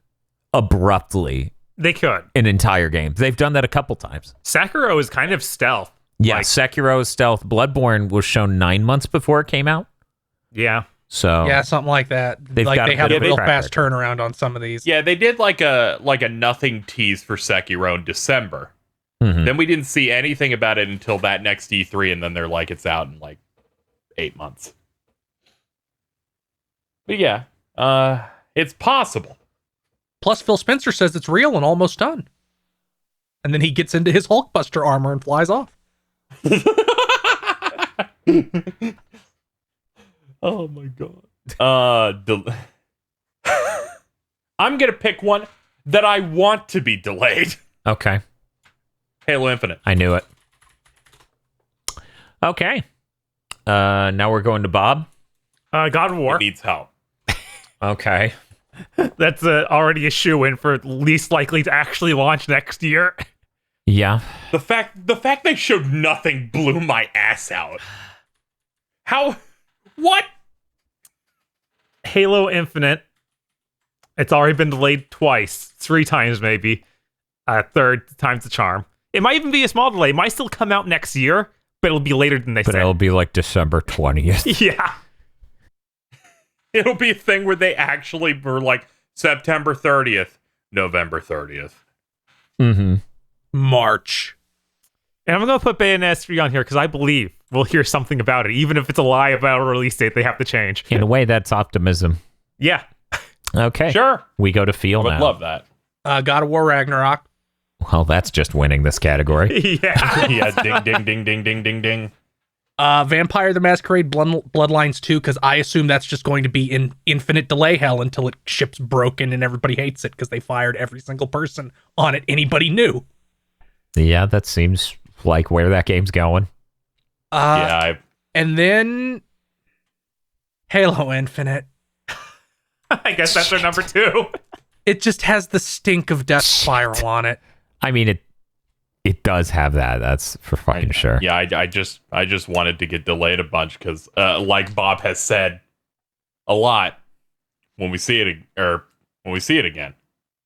S1: abruptly
S4: They could.
S1: an entire game. They've done that a couple times.
S4: Sakura is kind of stealth.
S1: Yeah,
S4: Like-
S1: Sekiro Stealth Bloodborne was shown 9 months before it came out.
S4: Yeah.
S1: So
S3: Yeah, something like that.
S1: They've
S3: Like
S1: got
S3: they
S1: a
S3: have
S1: bit
S3: a
S1: of a
S3: real
S1: track
S3: fast
S1: record.
S3: turnaround on some of these.
S2: Yeah, they did like a nothing tease for Sekiro in December.
S1: Mhm.
S2: Then we didn't see anything about it until that next E3, and then they're like, it's out in like 8 months. But yeah, it's possible.
S3: Plus, Phil Spencer says it's real and almost done. And then he gets into his Hulkbuster armor and flies off.
S2: Oh my god. I'm gonna pick one that I want to be delayed.
S1: okay,
S2: Halo Infinite.
S1: I knew it. Okay, now we're going to Bob.
S4: God of War.
S2: It needs help.
S1: Okay,
S4: That's already a shoe-in for least likely to actually launch next year.
S1: yeah,
S2: The fact they showed nothing blew my ass out. How? What?
S4: Halo Infinite. It's already been delayed twice, 3 times maybe. Third time's the charm. It might even be a small delay. It might still come out next year, but it'll be later than they
S1: But
S4: said.
S1: it'll be like December 20th.
S4: Yeah.
S2: It'll be a thing where they actually were like September 30th, November 30th.
S1: Mm-hmm.
S3: March.
S4: And I'm going to put Bayonetta 3 on here because I believe we'll hear something about it. Even if it's a lie about a release date, they have to change.
S1: In a way, that's optimism.
S4: Yeah.
S1: Okay.
S2: Sure.
S1: We go to
S2: I
S1: feel
S2: would
S1: now.
S2: love that.
S3: God of War Ragnarok.
S1: Well, that's just winning this category.
S4: Yeah.
S2: Yeah, ding, ding, ding, ding, ding, ding, ding.
S3: Vampire the Masquerade Bloodlines 2, because I assume that's just going to be in infinite delay hell until it ships broken and everybody hates it because they fired every single person on it anybody knew.
S1: Yeah, that seems like where that game's going.
S3: And then Halo Infinite.
S4: I guess that's our number 2.
S3: It just has the stink of Death Spiral on it.
S1: I mean, it does have that. That's for fucking sure.
S2: Yeah, I just wanted to get delayed a bunch because, like Bob has said a lot, when we see it again,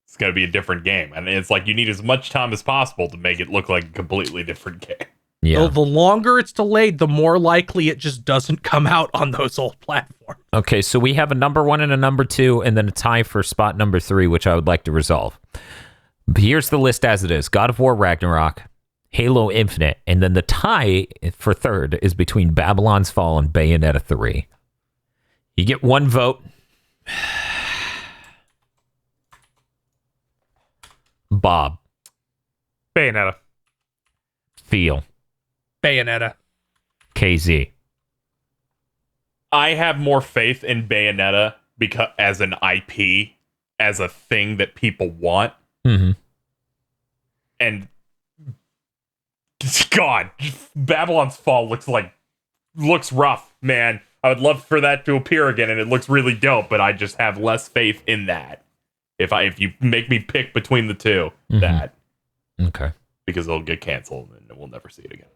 S2: it's gonna be a different game, and it's like you need as much time as possible to make it look like a completely different game.
S1: Yeah.
S3: The longer it's delayed, the more likely it just doesn't come out on those old platforms.
S1: Okay, so we have a number 1 and a number 2, and then a tie for spot number 3, which I would like to resolve. But here's the list as it is: God of War Ragnarok, Halo Infinite, and then the tie for third is between Babylon's Fall and Bayonetta 3. You get 1 vote. Bob.
S4: Bayonetta.
S1: Feel.
S3: Bayonetta.
S1: KZ.
S2: I have more faith in Bayonetta because as an IP, as a thing that people want,
S1: Mm-hmm.
S2: and God, Babylon's Fall looks rough, man. I would love for that to appear again, and it looks really dope. But I just have less faith in that. If you make me pick between the two, that
S1: Okay.
S2: because it'll get canceled and we'll never see it again.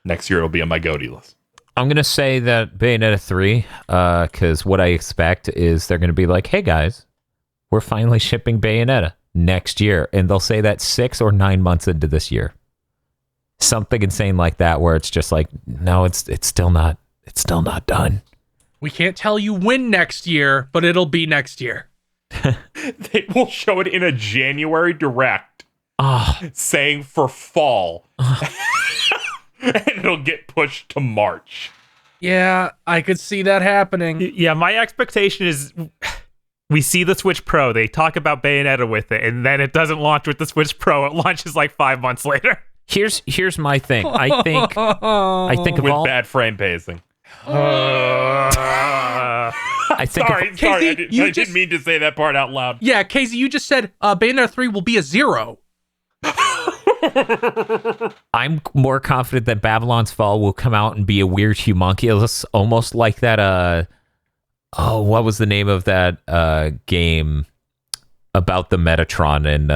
S2: Next year it'll be on my GOTY list.
S1: I'm going to say that Bayonetta 3, because what I expect is they're going to be like, hey guys, we're finally shipping Bayonetta next year. And they'll say that 6 or 9 months into this year. Something insane like that, where it's just like, no, it's still not done.
S3: We can't tell you when next year, but it'll be next year.
S2: They will show it in a January direct saying for fall. And it'll get pushed to March.
S3: Yeah, I could see that happening.
S4: Yeah, my expectation is we see the Switch Pro. They talk about Bayonetta with it, and then it doesn't launch with the Switch Pro. It launches like 5 months later.
S1: Here's my thing. I think of
S2: With
S1: all.
S2: bad frame pacing.
S1: I think
S2: Sorry,
S1: of,
S3: Casey,
S2: I
S3: you
S2: didn't mean to say that part out loud.
S3: Yeah, Casey, you just said Bayonetta 3 will be a 0.
S1: I'm more confident that Babylon's Fall will come out and be a weird homunculus, almost like that. What was the name of that game about the Metatron and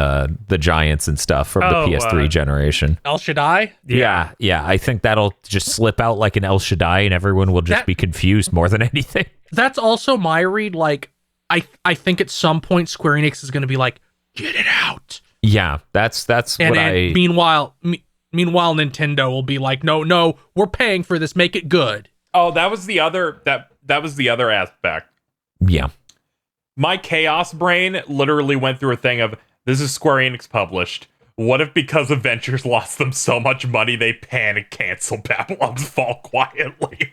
S1: the giants and stuff from the PS3 generation?
S3: El Shaddai?
S1: Yeah. I think that'll just slip out like an El Shaddai, and everyone will just be confused more than anything.
S3: That's also my read. Like, I think at some point Square Enix is going to be like, get it out.
S1: Yeah, that's
S3: And
S1: what I.
S3: meanwhile, Nintendo will be like, no, we're paying for this. Make it good.
S2: Oh, that was the other that was the other aspect.
S1: Yeah.
S2: My chaos brain literally went through a thing of, this is Square Enix published. What if because Avengers lost them so much money, they panic cancel Babylon's Fall quietly?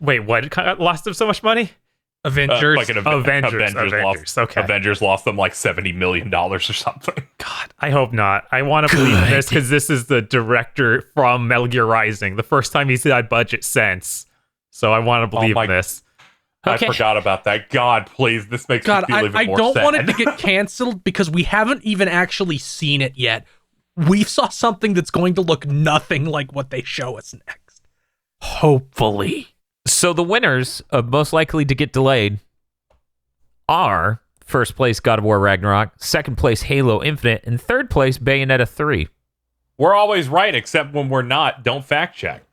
S4: Wait, what? Lost them so much money?
S3: Avengers.
S2: Like
S4: Avengers. Okay.
S2: Avengers lost them like $70 million or something.
S4: God, I hope not. I want to believe in this because this is the director from Metal Gear Rising. The first time he's had budget since. So I want to believe in this.
S1: Okay.
S2: I forgot about that. God, please. This makes me feel even
S3: I
S2: more
S3: don't
S2: sad.
S3: want it to get canceled because we haven't even actually seen it yet. We saw something that's going to look nothing like what they show us next. Hopefully.
S1: So the winners of most likely to get delayed are first place God of War Ragnarok, second place Halo Infinite, and third place Bayonetta 3.
S2: We're always right, except when we're not. Don't fact check.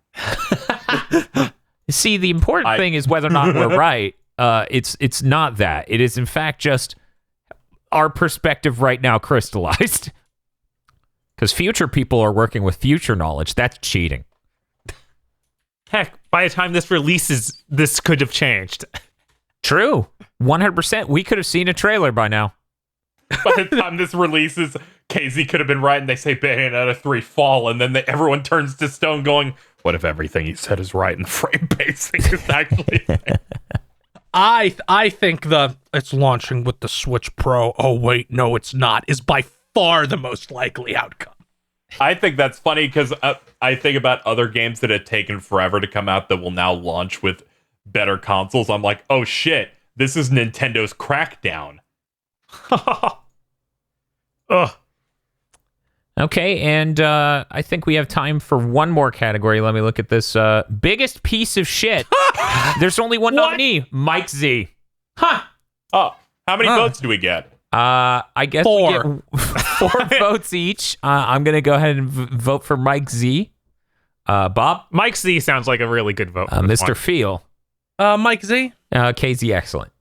S1: See, the important thing is whether or not we're right. it's not that. It is in fact just our perspective right now crystallized. Because future people are working with future knowledge. That's cheating.
S4: Heck, by the time this releases, this could have changed.
S1: True. 100%. We could have seen a trailer by now.
S2: By the time this releases, KZ could have been right, and they say Bayonetta 3 fall, and then everyone turns to stone going, what if everything he said is right and the frame pacing is actually...
S3: I think it's launching with the Switch Pro. Oh, wait, no, it's not, is by far the most likely outcome.
S2: I think that's funny because I think about other games that have taken forever to come out that will now launch with better consoles. I'm like, oh shit, this is Nintendo's Crackdown.
S4: Ugh.
S1: Okay, and I think we have time for one more category. Let me look at this. Biggest piece of shit. There's only one nominee, Mike Z.
S2: Huh. Oh, how many votes do we get?
S1: I guess
S3: 4.
S1: we get 4 votes each. I'm going to go ahead and vote for Mike Z. Bob?
S4: Mike Z sounds like a really good vote. for this
S1: Mr.
S4: one.
S1: Feel.
S3: Mike Z?
S1: KZ, excellent.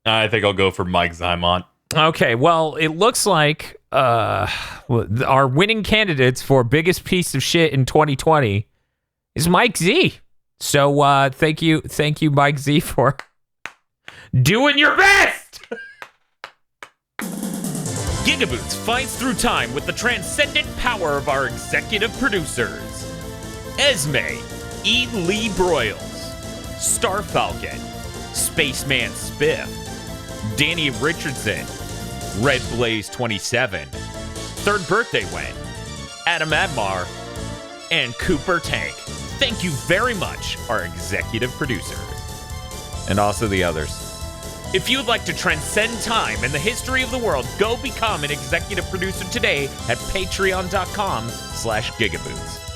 S2: I think I'll go for Mike Zymont.
S1: Okay, well, it looks like our winning candidates for biggest piece of shit in 2020 is Mike Z. So thank you, Mike Z, for doing your best.
S5: GigaBoots fights through time with the transcendent power of our executive producers. Esme, E. Lee Broyles, Star Falcon, Spaceman Spiff, Danny Richardson, Red Blaze 27, Third Birthday Wen, Adam Admar, and Cooper Tank. Thank you very much, our executive producers.
S1: And also the others.
S5: If you would like to transcend time and the history of the world, go become an executive producer today at patreon.com/gigaboots.